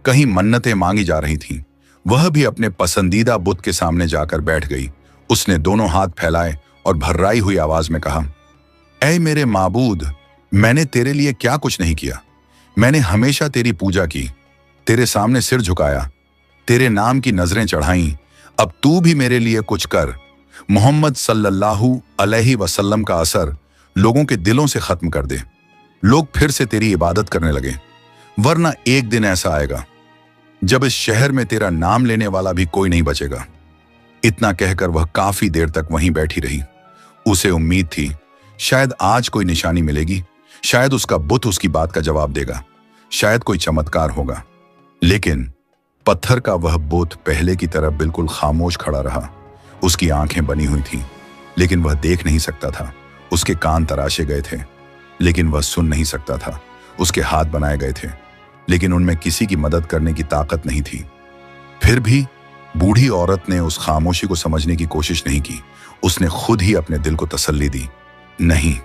कहीं मन्नतें मांगी जा रही थीं। वह भी अपने पसंदीदा बुत के सामने जाकर बैठ गई। उसने दोनों हाथ फैलाए और भर्राई हुई आवाज में कहा, ऐ मेरे माबूद, मैंने तेरे लिए क्या कुछ नहीं किया। मैंने हमेशा तेरी पूजा की, तेरे सामने सिर झुकाया, तेरे नाम की नजरें चढ़ाईं। अब तू भी मेरे लिए कुछ कर। मोहम्मद सल्लल्लाहु अलैहि वसल्लम का असर लोगों के दिलों से खत्म कर दे। लोग फिर से तेरी इबादत करने लगे, वरना एक दिन ऐसा आएगा जब इस शहर में तेरा नाम लेने वाला भी कोई नहीं बचेगा। इतना कहकर वह काफी देर तक वहीं बैठी रही। उसे उम्मीद थी शायद आज कोई निशानी मिलेगी, शायद उसका बुत उसकी बात का जवाब देगा, शायद कोई चमत्कार होगा। लेकिन पत्थर का वह बुत पहले की तरह बिल्कुल खामोश खड़ा रहा। उसकी आंखें बनी हुई थीं, लेकिन वह देख नहीं सकता था। उसके कान तराशे गए थे, लेकिन वह सुन नहीं सकता था। उसके हाथ बनाए गए थे, लेकिन उनमें किसी की मदद करने की ताकत नहीं थी। फिर भी बूढ़ी औरत ने उस खामोशी को समझने की कोशिश नहीं की। उसने खुद ही अपने दिल को तसल्ली दी, नहीं,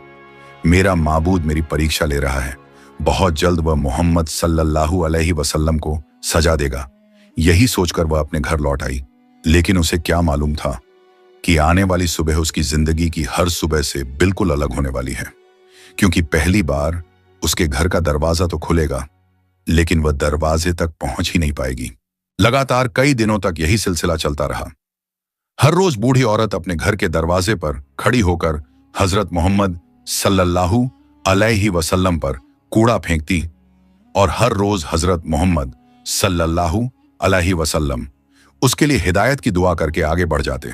मेरा माबूद मेरी परीक्षा ले रहा है। बहुत जल्द वह मोहम्मद सल्लल्लाहु अलैहि वसल्लम को सजा देगा। यही सोचकर वह अपने घर लौट आई। लेकिन उसे क्या मालूम था कि आने वाली सुबह उसकी जिंदगी की हर सुबह से बिल्कुल अलग होने वाली है, क्योंकि पहली बार उसके घर का दरवाजा तो खुलेगा, लेकिन वह दरवाजे तक पहुंच ही नहीं पाएगी। लगातार कई दिनों तक यही सिलसिला चलता रहा। हर रोज बूढ़ी औरत अपने घर के दरवाजे पर खड़ी होकर हजरत मोहम्मद सल्लल्लाहु अलैहि वसल्लम पर कूड़ा फेंकती और हर रोज हजरत मोहम्मद सल्लल्लाहु अलैहि वसल्लम उसके लिए हिदायत की दुआ करके आगे बढ़ जाते।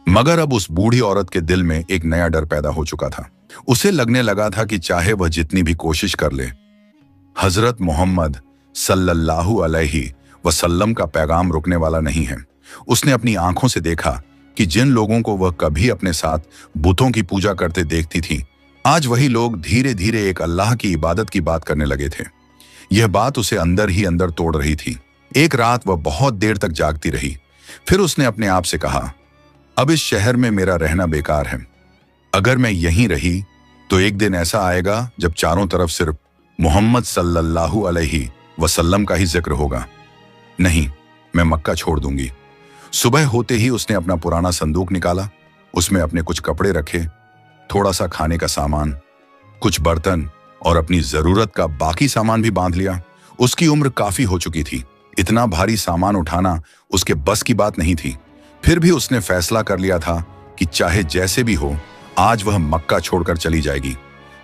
मगर अब उस बूढ़ी औरत के दिल में एक नया डर पैदा हो चुका था। उसे लगने लगा था कि चाहे वह जितनी भी कोशिश कर ले, हजरत मोहम्मद सल्लल्लाहु अलैहि वसल्लम का पैगाम रुकने वाला नहीं है। उसने अपनी आंखों से देखा कि जिन लोगों को वह कभी अपने साथ बुतों की पूजा करते देखती थी, आज वही लोग धीरे धीरे एक अल्लाह की इबादत की बात करने लगे थे। यह बात उसे अंदर ही अंदर तोड़ रही थी। एक रात वह बहुत देर तक जागती रही। फिर उसने अपने आप से कहा, अब इस शहर में मेरा रहना बेकार है। अगर मैं यहीं रही तो एक दिन ऐसा आएगा जब चारों तरफ सिर्फ मोहम्मद सल्लल्लाहु अलैहि वसल्लम का ही जिक्र होगा। नहीं, मैं मक्का छोड़ दूंगी। सुबह होते ही उसने अपना पुराना संदूक निकाला। उसमें अपने कुछ कपड़े रखे, थोड़ा सा खाने का सामान, कुछ बर्तन और अपनी जरूरत का बाकी सामान भी बांध लिया। उसकी उम्र काफी हो चुकी थी। इतना भारी सामान उठाना उसके बस की बात नहीं थी। फिर भी उसने फैसला कर लिया था कि चाहे जैसे भी हो, आज वह मक्का छोड़कर चली जाएगी।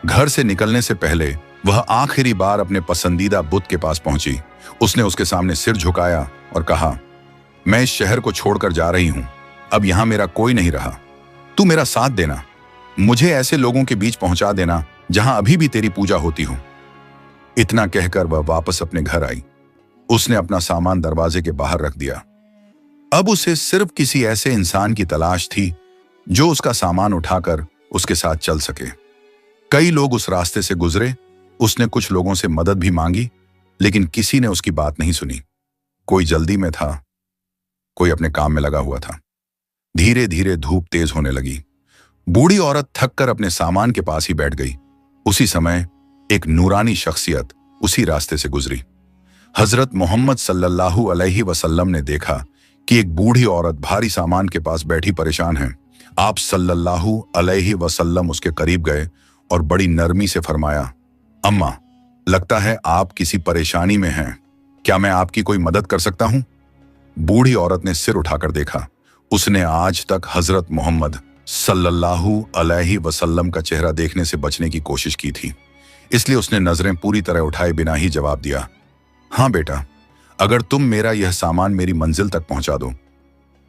घर से निकलने से पहले वह आखिरी बार अपने पसंदीदा बुत के पास पहुंची। उसने उसके सामने सिर झुकाया और कहा, मैं इस शहर को छोड़कर जा रही हूं। अब यहां मेरा कोई नहीं रहा। तू मेरा साथ देना, मुझे ऐसे लोगों के बीच पहुंचा देना जहां अभी भी तेरी पूजा होती हो। इतना कहकर वह वापस अपने घर आई। उसने अपना सामान दरवाजे के बाहर रख दिया। अब उसे सिर्फ किसी ऐसे इंसान की तलाश थी जो उसका सामान उठाकर उसके साथ चल सके। कई लोग उस रास्ते से गुजरे, उसने कुछ लोगों से मदद भी मांगी, लेकिन किसी ने उसकी बात नहीं सुनी। कोई जल्दी में था, कोई अपने काम में लगा हुआ था। धीरे धीरे धूप तेज होने लगी। बूढ़ी औरत थककर अपने सामान के पास ही बैठ गई। उसी समय एक नूरानी शख्सियत उसी रास्ते से गुजरी। हजरत मोहम्मद सल्लल्लाहु अलैहि वसल्लम ने देखा कि एक बूढ़ी औरत भारी सामान के पास बैठी परेशान है। आप सल्लल्लाहु अलैहि वसल्लम उसके करीब गए और बड़ी नरमी से फरमाया, अम्मा, लगता है आप किसी परेशानी में हैं। क्या मैं आपकी कोई मदद कर सकता हूं? बूढ़ी औरत ने सिर उठाकर देखा। उसने आज तक हजरत मोहम्मद सल्लल्लाहु अलैहि वसल्लम का चेहरा देखने से बचने की कोशिश की थी, इसलिए उसने नजरें पूरी तरह उठाए बिना ही जवाब दिया, हाँ बेटा, अगर तुम मेरा यह सामान मेरी मंजिल तक पहुंचा दो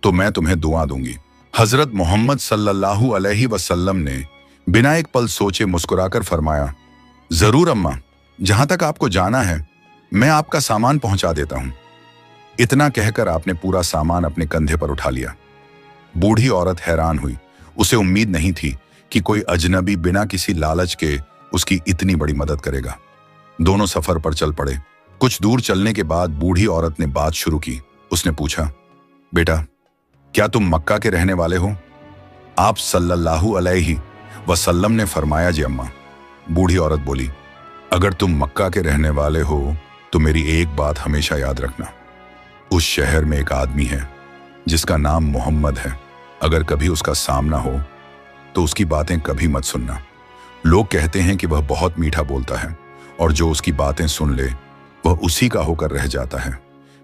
तो मैं तुम्हें दुआ दूंगी। हजरत मोहम्मद सल्लल्लाहु अलैहि वसल्लम ने बिना एक पल सोचे मुस्कुराकर फरमाया, जरूर अम्मा, जहां तक आपको जाना है मैं आपका सामान पहुंचा देता हूं। इतना कहकर आपने पूरा सामान अपने कंधे पर उठा लिया। बूढ़ी औरत हैरान हुई। उसे उम्मीद नहीं थी कि कोई अजनबी बिना किसी लालच के उसकी इतनी बड़ी मदद करेगा। दोनों सफर पर चल पड़े। कुछ दूर चलने के बाद बूढ़ी औरत ने बात शुरू की। उसने पूछा, बेटा, क्या तुम मक्का के रहने वाले हो? आप सल्लल्लाहु अलैहि वसल्लम ने फरमाया, जी अम्मा। बूढ़ी औरत बोली, अगर तुम मक्का के रहने वाले हो तो मेरी एक बात हमेशा याद रखना। उस शहर में एक आदमी है जिसका नाम मोहम्मद है। अगर कभी उसका सामना हो तो उसकी बातें कभी मत सुनना। लोग कहते हैं कि वह बहुत मीठा बोलता है और जो उसकी बातें सुन ले वह उसी का होकर रह जाता है।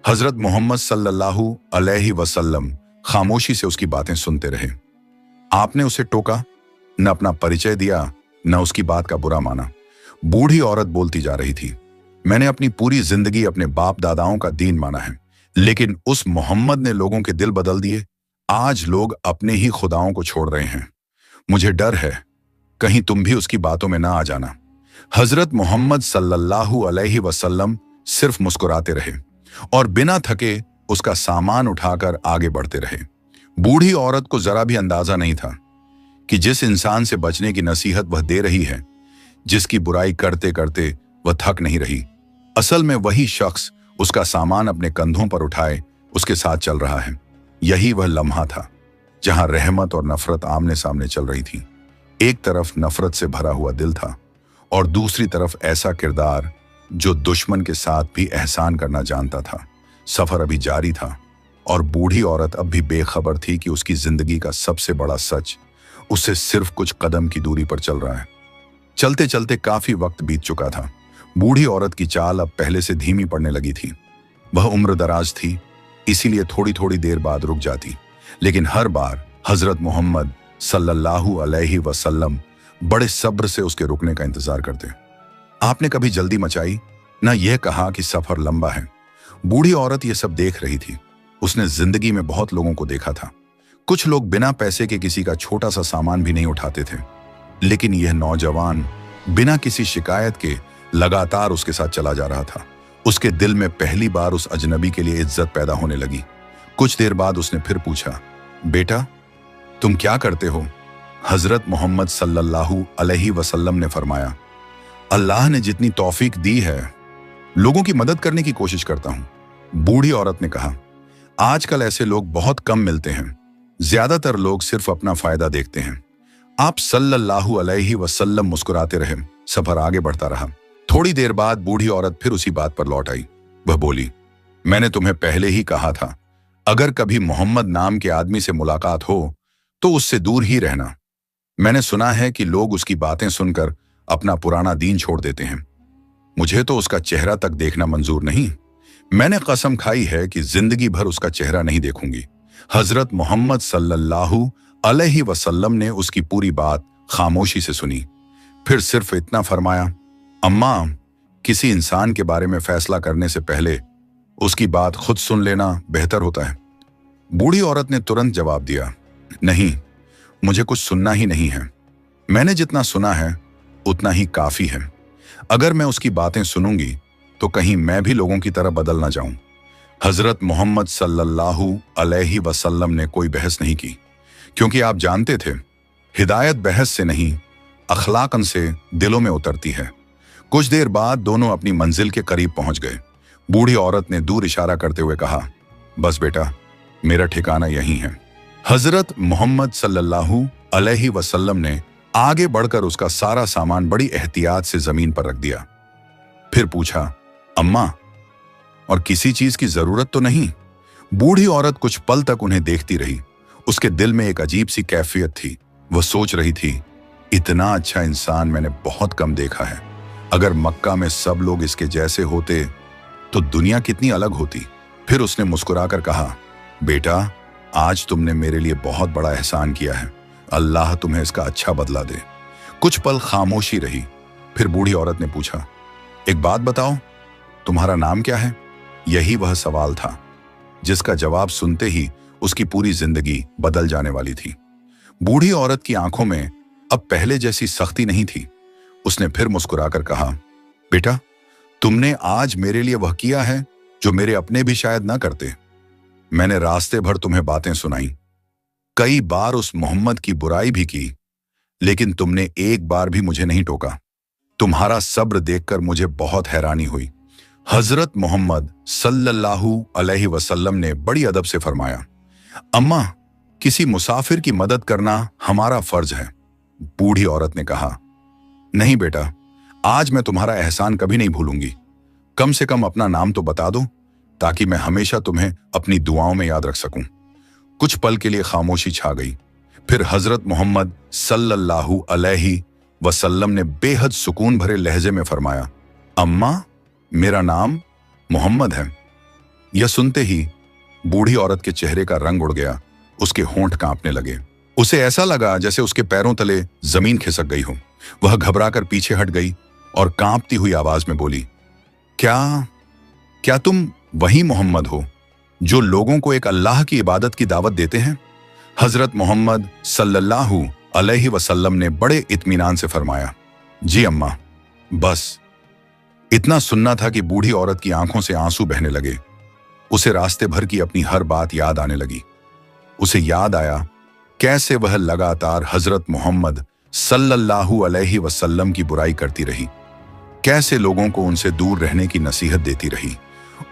हजरत मोहम्मद सल्लल्लाहु अलैहि वसल्लम खामोशी से उसकी बातें सुनते रहे। आपने उसे टोका, न अपना परिचय दिया, न उसकी बात का बुरा माना। बूढ़ी औरत बोलती जा रही थी, मैंने अपनी पूरी जिंदगी अपने बाप दादाओं का दीन माना है, लेकिन उस मोहम्मद ने लोगों के दिल बदल दिए। आज लोग अपने ही खुदाओं को छोड़ रहे हैं। मुझे डर है कहीं तुम भी उसकी बातों में ना आ जाना। हजरत मोहम्मद सल्लल्लाहु अलैहि वसल्लम सिर्फ मुस्कुराते रहे और बिना थके उसका सामान उठाकर आगे बढ़ते रहे। बूढ़ी औरत को जरा भी अंदाजा नहीं था कि जिस इंसान से बचने की नसीहत वह दे रही है, जिसकी बुराई करते करते वह थक नहीं रही, असल में वही शख्स उसका सामान अपने कंधों पर उठाए उसके साथ चल रहा है। यही वह लम्हा था जहां रहमत और नफरत आमने सामने चल रही थी। एक तरफ नफरत से भरा हुआ दिल था और दूसरी तरफ ऐसा किरदार जो दुश्मन के साथ भी एहसान करना जानता था। सफर अभी जारी था और बूढ़ी औरत अब भी बेखबर थी कि उसकी जिंदगी का सबसे बड़ा सच उससे सिर्फ कुछ कदम की दूरी पर चल रहा है। चलते चलते काफी वक्त बीत चुका था। बूढ़ी औरत की चाल अब पहले से धीमी पड़ने लगी थी। वह उम्र दराज थी, इसीलिए थोड़ी थोड़ी देर बाद रुक जाती, लेकिन हर बार हजरत मोहम्मद सल्लल्लाहु अलैहि वसल्लम बड़े सब्र से उसके रुकने का इंतजार करते। आपने कभी जल्दी मचाई, न यह कहा कि सफर लंबा है। बूढ़ी औरत यह सब देख रही थी। उसने जिंदगी में बहुत लोगों को देखा था। कुछ लोग बिना पैसे के किसी का छोटा सा सामान भी नहीं उठाते थे, लेकिन यह नौजवान बिना किसी शिकायत के लगातार उसके साथ चला जा रहा था। उसके दिल में पहली बार उस अजनबी के लिए इज्जत पैदा होने लगी। कुछ देर बाद उसने फिर पूछा, बेटा, तुम क्या करते हो? हजरत मोहम्मद सल्लल्लाहु अलैहि वसल्लम ने फरमाया, अल्लाह ने जितनी तौफीक दी है लोगों की मदद करने की कोशिश करता हूं। बूढ़ी औरत ने कहा, आजकल ऐसे लोग बहुत कम मिलते हैं। ज्यादातर लोग सिर्फ अपना फायदा देखते हैं। आप सल्लल्लाहु अलैहि वसल्लम मुस्कुराते रहे। सफर आगे बढ़ता रहा। थोड़ी देर बाद बूढ़ी औरत फिर उसी बात पर लौट आई। वह बोली, मैंने तुम्हें पहले ही कहा था, अगर कभी मोहम्मद नाम के आदमी से मुलाकात हो तो उससे दूर ही रहना। मैंने सुना है कि लोग उसकी बातें सुनकर अपना पुराना दीन छोड़ देते हैं। मुझे तो उसका चेहरा तक देखना मंजूर नहीं। मैंने कसम खाई है कि जिंदगी भर उसका चेहरा नहीं देखूंगी। हजरत मोहम्मद सल्लल्लाहु अलैहि वसल्लम ने उसकी पूरी बात खामोशी से सुनी। फिर सिर्फ इतना फरमाया, अम्मा, किसी इंसान के बारे में फैसला करने से पहले उसकी बात खुद सुन लेना बेहतर होता है। बूढ़ी औरत ने तुरंत जवाब दिया, नहीं, मुझे कुछ सुनना ही नहीं है। मैंने जितना सुना है उतना ही काफी है। अगर मैं उसकी बातें सुनूंगी तो कहीं मैं भी लोगों की तरह बदल ना जाऊं। हजरत मोहम्मद सल्लल्लाहु अलैहि वसल्लम ने कोई बहस नहीं की, क्योंकि आप जानते थे हिदायत बहस से नहीं अखलाकन से दिलों में उतरती है। कुछ देर बाद दोनों अपनी मंजिल के करीब पहुंच गए। बूढ़ी औरत ने दूर इशारा करते हुए कहा, बस बेटा, मेरा ठिकाना यहीं है। हजरत मोहम्मद सल्लल्लाहु अलैहि वसल्लम ने आगे बढ़कर उसका सारा सामान बड़ी एहतियात से जमीन पर रख दिया। फिर पूछा, अम्मा, और किसी चीज की जरूरत तो नहीं? बूढ़ी औरत कुछ पल तक उन्हें देखती रही। उसके दिल में एक अजीब सी कैफियत थी। वह सोच रही थी, इतना अच्छा इंसान मैंने बहुत कम देखा है। अगर मक्का में सब लोग इसके जैसे होते तो दुनिया कितनी अलग होती। फिर उसने मुस्कुराकर कहा, बेटा, आज तुमने मेरे लिए बहुत बड़ा एहसान किया है। अल्लाह तुम्हें इसका अच्छा बदला दे। कुछ पल खामोशी रही। फिर बूढ़ी औरत ने पूछा, एक बात बताओ, तुम्हारा नाम क्या है? यही वह सवाल था जिसका जवाब सुनते ही उसकी पूरी जिंदगी बदल जाने वाली थी। बूढ़ी औरत की आंखों में अब पहले जैसी सख्ती नहीं थी। उसने फिर मुस्कुराकर कहा, बेटा, तुमने आज मेरे लिए वह किया है जो मेरे अपने भी शायद ना करते। मैंने रास्ते भर तुम्हें बातें सुनाई, कई बार उस मोहम्मद की बुराई भी की, लेकिन तुमने एक बार भी मुझे नहीं टोका। तुम्हारा सब्र देखकर मुझे बहुत हैरानी हुई। हजरत मोहम्मद सल्लल्लाहु अलैहि वसल्लम ने बड़ी अदब से फरमाया, अम्मा, किसी मुसाफिर की मदद करना हमारा फर्ज है। बूढ़ी औरत ने कहा, नहीं बेटा, आज मैं तुम्हारा एहसान कभी नहीं भूलूंगी। कम से कम अपना नाम तो बता दो, ताकि मैं हमेशा तुम्हें अपनी दुआओं में याद रख सकूं। कुछ पल के लिए खामोशी छा गई। फिर हजरत मोहम्मद सल्लल्लाहु अलैहि वसल्लम ने बेहद सुकून भरे लहजे में फरमाया, अम्मा, मेरा नाम मोहम्मद है। यह सुनते ही बूढ़ी औरत के चेहरे का रंग उड़ गया। उसके होंठ कांपने लगे। उसे ऐसा लगा जैसे उसके पैरों तले जमीन खिसक गई हो। वह घबराकर पीछे हट गई और कांपती हुई आवाज में बोली, क्या तुम वही मोहम्मद हो जो लोगों को एक अल्लाह की इबादत की दावत देते हैं? हजरत मोहम्मद सल्लल्लाहु अलैहि वसल्लम ने बड़े इत्मीनान से फरमाया, जी अम्मा, बस इतना सुनना था कि बूढ़ी औरत की आंखों से आंसू बहने लगे। उसे रास्ते भर की अपनी हर बात याद आने लगी। उसे याद आया कैसे वह लगातार हजरत मोहम्मद सल्लल्लाहु अलैहि वसल्लम की बुराई करती रही, कैसे लोगों को उनसे दूर रहने की नसीहत देती रही,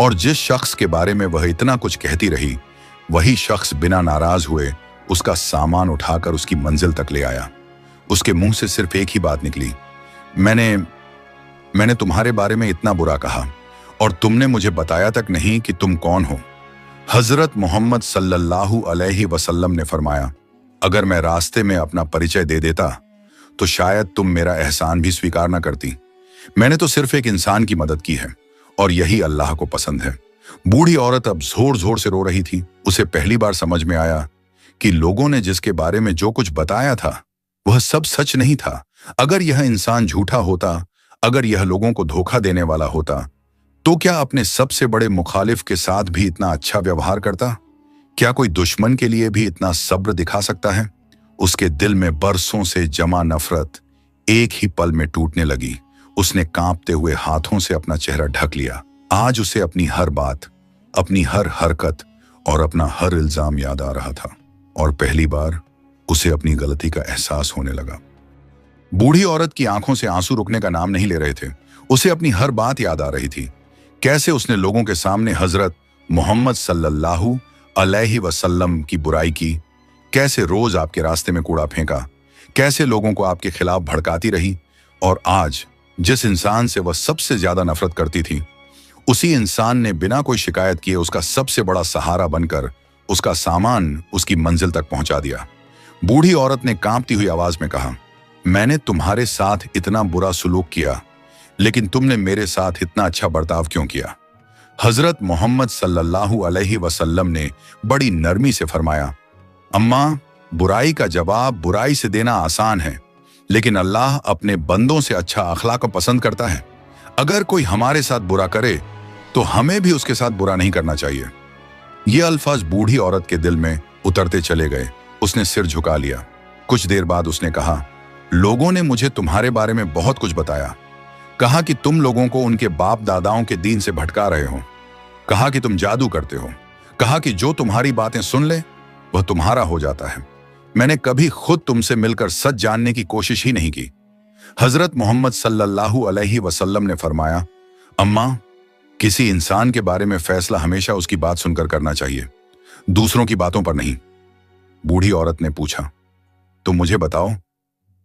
और जिस शख्स के बारे में वह इतना कुछ कहती रही, वही शख्स बिना नाराज हुए उसका सामान उठाकर उसकी मंजिल तक ले आया। उसके मुंह से सिर्फ एक ही बात निकली, मैंने तुम्हारे बारे में इतना बुरा कहा और तुमने मुझे बताया तक नहीं कि तुम कौन हो। हजरत मोहम्मद सल्लल्लाहु अलैहि वसल्लम ने फरमाया, अगर मैं रास्ते में अपना परिचय दे देता तो शायद तुम मेरा एहसान भी स्वीकार न करती। मैंने तो सिर्फ एक इंसान की मदद की है और यही अल्लाह को पसंद है। बूढ़ी औरत अब जोर जोर से रो रही थी। उसे पहली बार समझ में आया कि लोगों ने जिसके बारे में जो कुछ बताया था वह सब सच नहीं था। अगर यह इंसान झूठा होता, अगर यह लोगों को धोखा देने वाला होता, तो क्या अपने सबसे बड़े मुखालिफ के साथ भी इतना अच्छा व्यवहार करता? क्या कोई दुश्मन के लिए भी इतना सब्र दिखा सकता है? उसके दिल में बरसों से जमा नफरत एक ही पल में टूटने लगी। उसने कांपते हुए हाथों से अपना चेहरा ढक लिया। आज उसे अपनी हर बात, अपनी हर हरकत और अपना हर इल्जाम याद आ रहा था, और पहली बार उसे अपनी गलती का एहसास होने लगा। बूढ़ी औरत की आंखों से आंसू रुकने का नाम नहीं ले रहे थे। उसे अपनी हर बात याद आ रही थी। कैसे उसने लोगों के सामने हजरत मोहम्मद सल्लल्लाहु अलैहि वसल्लम की बुराई की, कैसे रोज आपके रास्ते में कूड़ा फेंका, कैसे लोगों को आपके खिलाफ भड़काती रही, और आज जिस इंसान से वह सबसे ज्यादा नफरत करती थी, उसी इंसान ने बिना कोई शिकायत किए उसका सबसे बड़ा सहारा बनकर उसका सामान उसकी मंजिल तक पहुंचा दिया। बूढ़ी औरत ने कांपती हुई आवाज में कहा, मैंने तुम्हारे साथ इतना बुरा सुलूक किया, लेकिन तुमने मेरे साथ इतना अच्छा बर्ताव क्यों किया? हजरत मोहम्मद सल्लल्लाहु अलैहि वसल्लम ने बड़ी नरमी से फरमाया, अम्मा, बुराई का जवाब बुराई से देना आसान है, लेकिन अल्लाह अपने बंदों से अच्छा अखलाक पसंद करता है। अगर कोई हमारे साथ बुरा करे तो हमें भी उसके साथ बुरा नहीं करना चाहिए। ये अल्फाज बूढ़ी औरत के दिल में उतरते चले गए। उसने सिर झुका लिया। कुछ देर बाद उसने कहा, लोगों ने मुझे तुम्हारे बारे में बहुत कुछ बताया। कहा कि तुम लोगों को उनके बाप दादाओं के दीन से भटका रहे हो। कहा कि तुम जादू करते हो। कहा कि जो तुम्हारी बातें सुन ले वह तुम्हारा हो जाता है। मैंने कभी खुद तुमसे मिलकर सच जानने की कोशिश ही नहीं की। हजरत मोहम्मद सल्लल्लाहु अलैहि वसल्लम ने फरमाया, अम्मा, किसी इंसान के बारे में फैसला हमेशा उसकी बात सुनकर करना चाहिए, दूसरों की बातों पर नहीं। बूढ़ी औरत ने पूछा, तो मुझे बताओ,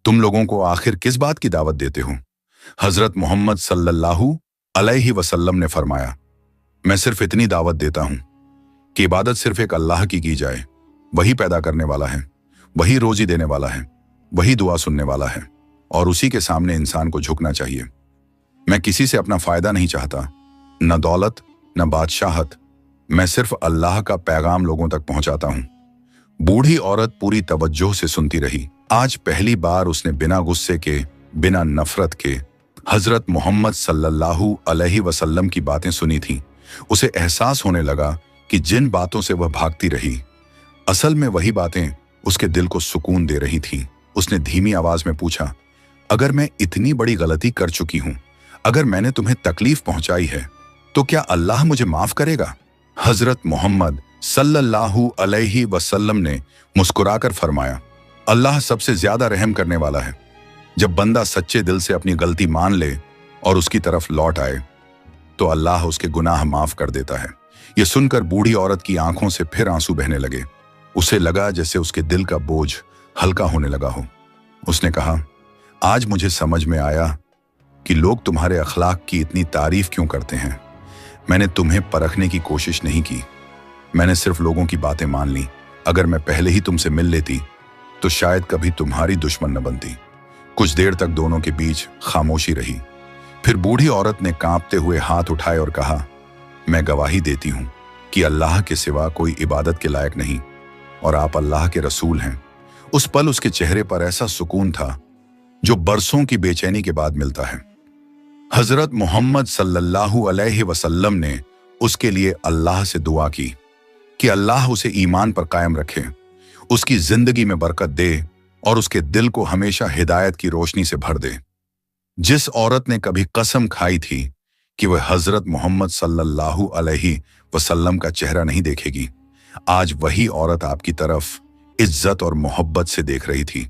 तुम लोगों को आखिर किस बात की दावत देते हो? हजरत मोहम्मद सल्लल्लाहु अलैहि वसल्लम ने फरमाया, मैं सिर्फ इतनी दावत देता हूं कि इबादत सिर्फ एक अल्लाह की जाए। वही पैदा करने वाला है, वही रोजी देने वाला है, वही दुआ सुनने वाला है, और उसी के सामने इंसान को झुकना चाहिए। मैं किसी से अपना फायदा नहीं चाहता, न दौलत न बादशाहत। मैं सिर्फ अल्लाह का पैगाम लोगों तक पहुंचाता हूं। बूढ़ी औरत पूरी तवज्जो से सुनती रही। आज पहली बार उसने बिना गुस्से के, बिना नफरत के हजरत मोहम्मद सल्लल्लाहु अलैहि वसल्लम की बातें सुनी थीं। उसे एहसास होने लगा कि जिन बातों से वह भागती रही, असल में वही बातें उसके दिल को सुकून दे रही थीं। उसने धीमी आवाज में पूछा, अगर मैं इतनी बड़ी गलती कर चुकी हूं, अगर मैंने तुम्हें तकलीफ पहुंचाई है, तो क्या अल्लाह मुझे माफ करेगा? हजरत मोहम्मद सल्लल्लाहु अलैहि वसल्लम ने मुस्कुराकर फरमाया, अल्लाह सबसे ज्यादा रहम करने वाला है। जब बंदा सच्चे दिल से अपनी गलती मान ले और उसकी तरफ लौट आए, तो अल्लाह उसके गुनाह माफ कर देता है। यह सुनकर बूढ़ी औरत की आंखों से फिर आंसू बहने लगे। उसे लगा जैसे उसके दिल का बोझ हल्का होने लगा हो। उसने कहा, आज मुझे समझ में आया कि लोग तुम्हारे अखलाक की इतनी तारीफ क्यों करते हैं। मैंने तुम्हें परखने की कोशिश नहीं की, मैंने सिर्फ लोगों की बातें मान ली। अगर मैं पहले ही तुमसे मिल लेती तो शायद कभी तुम्हारी दुश्मन न बनती। कुछ देर तक दोनों के बीच खामोशी रही। फिर बूढ़ी औरत ने कांपते हुए हाथ उठाए और कहा, मैं गवाही देती हूं कि अल्लाह के सिवा कोई इबादत के लायक नहीं, और आप अल्लाह के रसूल हैं। उस पल उसके चेहरे पर ऐसा सुकून था जो बरसों की बेचैनी के बाद मिलता है। हजरत मोहम्मद सल्लल्लाहु अलैहि वसल्लम ने उसके लिए अल्लाह से दुआ की कि अल्लाह उसे ईमान पर कायम रखे, उसकी जिंदगी में बरकत दे और उसके दिल को हमेशा हिदायत की रोशनी से भर दे। जिस औरत ने कभी कसम खाई थी कि वह हजरत मोहम्मद सल्लल्लाहु अलैहि वसल्लम का चेहरा नहीं देखेगी, आज वही औरत आपकी तरफ इज्जत और मोहब्बत से देख रही थी।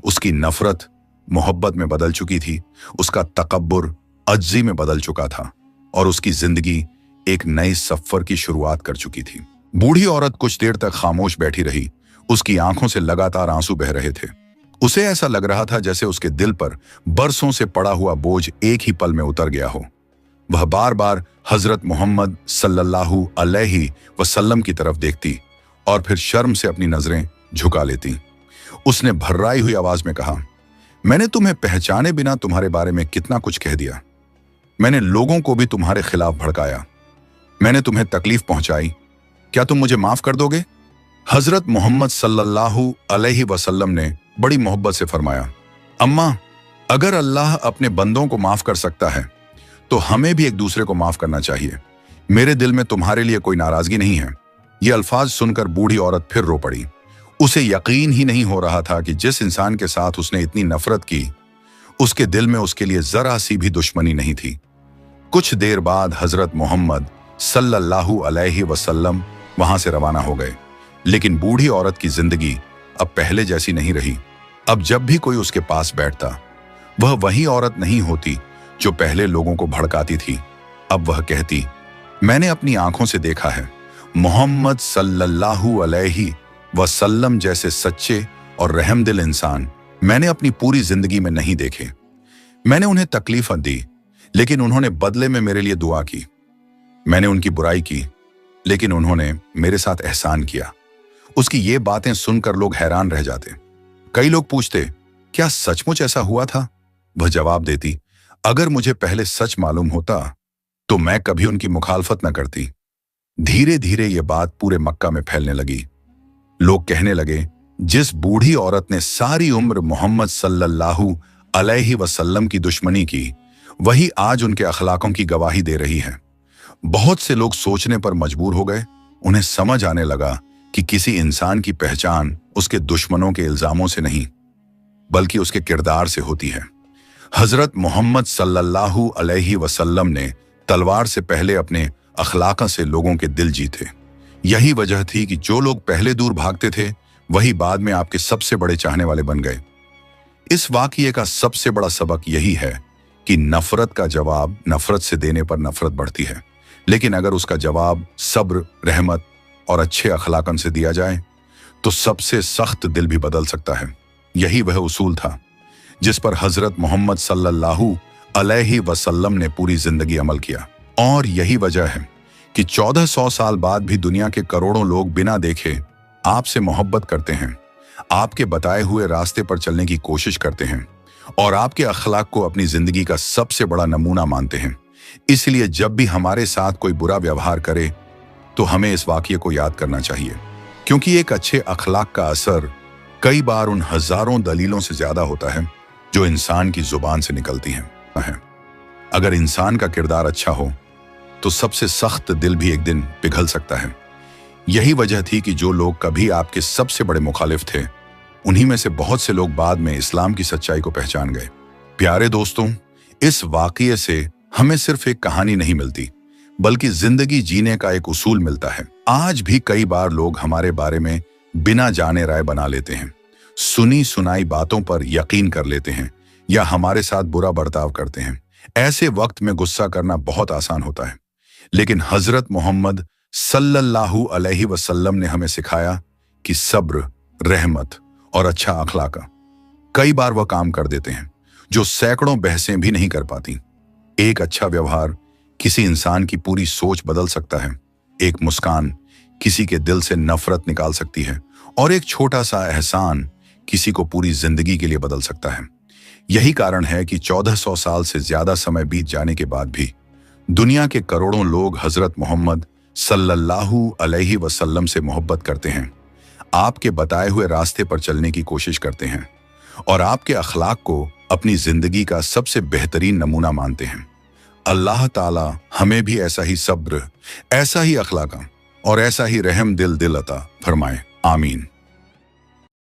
उसकी नफरत मोहब्बत में बदल चुकी थी, उसका तकब्बुर अज्जी में बदल चुका था, और उसकी जिंदगी एक नई सफर की शुरुआत कर चुकी थी। बूढ़ी औरत कुछ देर तक खामोश बैठी रही। उसकी आंखों से लगातार आंसू बह रहे थे। उसे ऐसा लग रहा था जैसे उसके दिल पर बरसों से पड़ा हुआ बोझ एक ही पल में उतर गया हो। वह बार बार हजरत मोहम्मद सल्लल्लाहु अलैहि वसल्लम की तरफ देखती और फिर शर्म से अपनी नजरें झुका लेती। उसने भर्राई हुई आवाज में कहा, मैंने तुम्हें पहचाने बिना तुम्हारे बारे में कितना कुछ कह दिया। मैंने लोगों को भी तुम्हारे खिलाफ भड़काया। मैंने तुम्हें तकलीफ पहुंचाई। क्या तुम मुझे माफ कर दोगे? हजरत मोहम्मद सल्लल्लाहु अलैहि वसल्लम ने बड़ी मोहब्बत से फरमाया, अम्मा, अगर अल्लाह अपने बंदों को माफ कर सकता है तो हमें भी एक दूसरे को माफ करना चाहिए। मेरे दिल में तुम्हारे लिए कोई नाराजगी नहीं है। ये अल्फाज सुनकर बूढ़ी औरत फिर रो पड़ी। उसे यकीन ही नहीं हो रहा था कि जिस इंसान के साथ उसने इतनी नफरत की, उसके दिल में उसके लिए जरा सी भी दुश्मनी नहीं थी। कुछ देर बाद हजरत मोहम्मद सल्लल्लाहु अलैहि वसल्लम वहां से रवाना हो गए, लेकिन बूढ़ी औरत की जिंदगी अब पहले जैसी नहीं रही। अब जब भी कोई उसके पास बैठता, वह वही औरत नहीं होती जो पहले लोगों को भड़काती थी। अब वह कहती, मैंने अपनी आंखों से देखा है, मोहम्मद सल्लल्लाहु अलैहि वसल्लम जैसे सच्चे और रहमदिल इंसान मैंने अपनी पूरी जिंदगी में नहीं देखे। मैंने उन्हें तकलीफें दी, लेकिन उन्होंने बदले में मेरे लिए दुआ की। मैंने उनकी बुराई की, लेकिन उन्होंने मेरे साथ एहसान किया। उसकी ये बातें सुनकर लोग हैरान रह जाते। कई लोग पूछते, क्या सचमुच ऐसा हुआ था? वह जवाब देती, अगर मुझे पहले सच मालूम होता तो मैं कभी उनकी मुखालफत न करती। धीरे धीरे ये बात पूरे मक्का में फैलने लगी। लोग कहने लगे, जिस बूढ़ी औरत ने सारी उम्र मोहम्मद सल्लल्लाहु अलैहि वसल्लम की दुश्मनी की, वही आज उनके अखलाकों की गवाही दे रही है। बहुत से लोग सोचने पर मजबूर हो गए। उन्हें समझ आने लगा कि किसी इंसान की पहचान उसके दुश्मनों के इल्जामों से नहीं, बल्कि उसके किरदार से होती है। हजरत मोहम्मद सल्लल्लाहु अलैहि वसल्लम ने तलवार से पहले अपने अखलाक से लोगों के दिल जीते। यही वजह थी कि जो लोग पहले दूर भागते थे वही बाद में आपके सबसे बड़े चाहने वाले बन गए। इस वाकये का सबसे बड़ा सबक यही है कि नफरत का जवाब नफरत से देने पर नफरत बढ़ती है, लेकिन अगर उसका जवाब सब्र, रहमत और अच्छे अखलाकन से दिया जाए तो सबसे सख्त दिल भी बदल सकता है। यही वह उसूल था जिस पर हजरत मोहम्मद सल्लल्लाहु अलैहि वसल्लम ने पूरी जिंदगी अमल किया। और यही वजह है कि 1400 साल बाद भी दुनिया के करोड़ों लोग बिना देखे आपसे मोहब्बत करते हैं, आपके बताए हुए रास्ते पर चलने की कोशिश करते हैं और आपके अखलाक को अपनी जिंदगी का सबसे बड़ा नमूना मानते हैं। इसलिए जब भी हमारे साथ कोई बुरा व्यवहार करे तो हमें इस वाकये को याद करना चाहिए, क्योंकि एक अच्छे अखलाक का असर कई बार उन हजारों दलीलों से ज्यादा होता है जो इंसान की जुबान से निकलती हैं। अगर इंसान का किरदार अच्छा हो तो सबसे सख्त दिल भी एक दिन पिघल सकता है। यही वजह थी कि जो लोग कभी आपके सबसे बड़े मुखालिफ थे, उन्हीं में से बहुत से लोग बाद में इस्लाम की सच्चाई को पहचान गए। प्यारे दोस्तों, इस वाकये से हमें सिर्फ एक कहानी नहीं मिलती, बल्कि जिंदगी जीने का एक उसूल मिलता है। आज भी कई बार लोग हमारे बारे में बिना जाने राय बना लेते हैं, सुनी सुनाई बातों पर यकीन कर लेते हैं या हमारे साथ बुरा बर्ताव करते हैं। ऐसे वक्त में गुस्सा करना बहुत आसान होता है, लेकिन हजरत मोहम्मद सल्लल्लाहु अलैहि वसल्लम ने हमें सिखाया कि सब्र, रहमत और अच्छा अखलाक कई बार वह काम कर देते हैं जो सैकड़ों बहसें भी नहीं कर पाती। एक अच्छा व्यवहार किसी इंसान की पूरी सोच बदल सकता है, एक मुस्कान किसी के दिल से नफरत निकाल सकती है और एक छोटा सा एहसान किसी को पूरी जिंदगी के लिए बदल सकता है। यही कारण है कि 1400 साल से ज्यादा समय बीत जाने के बाद भी दुनिया के करोड़ों लोग हजरत मोहम्मद सल्लल्लाहु अलैहि वसल्लम से मोहब्बत करते हैं, आपके बताए हुए रास्ते पर चलने की कोशिश करते हैं और आपके अखलाक को अपनी जिंदगी का सबसे बेहतरीन नमूना मानते हैं। अल्लाह ताला हमें भी ऐसा ही सब्र, ऐसा ही अखलाक और ऐसा ही रहम दिल अता फरमाए। आमीन।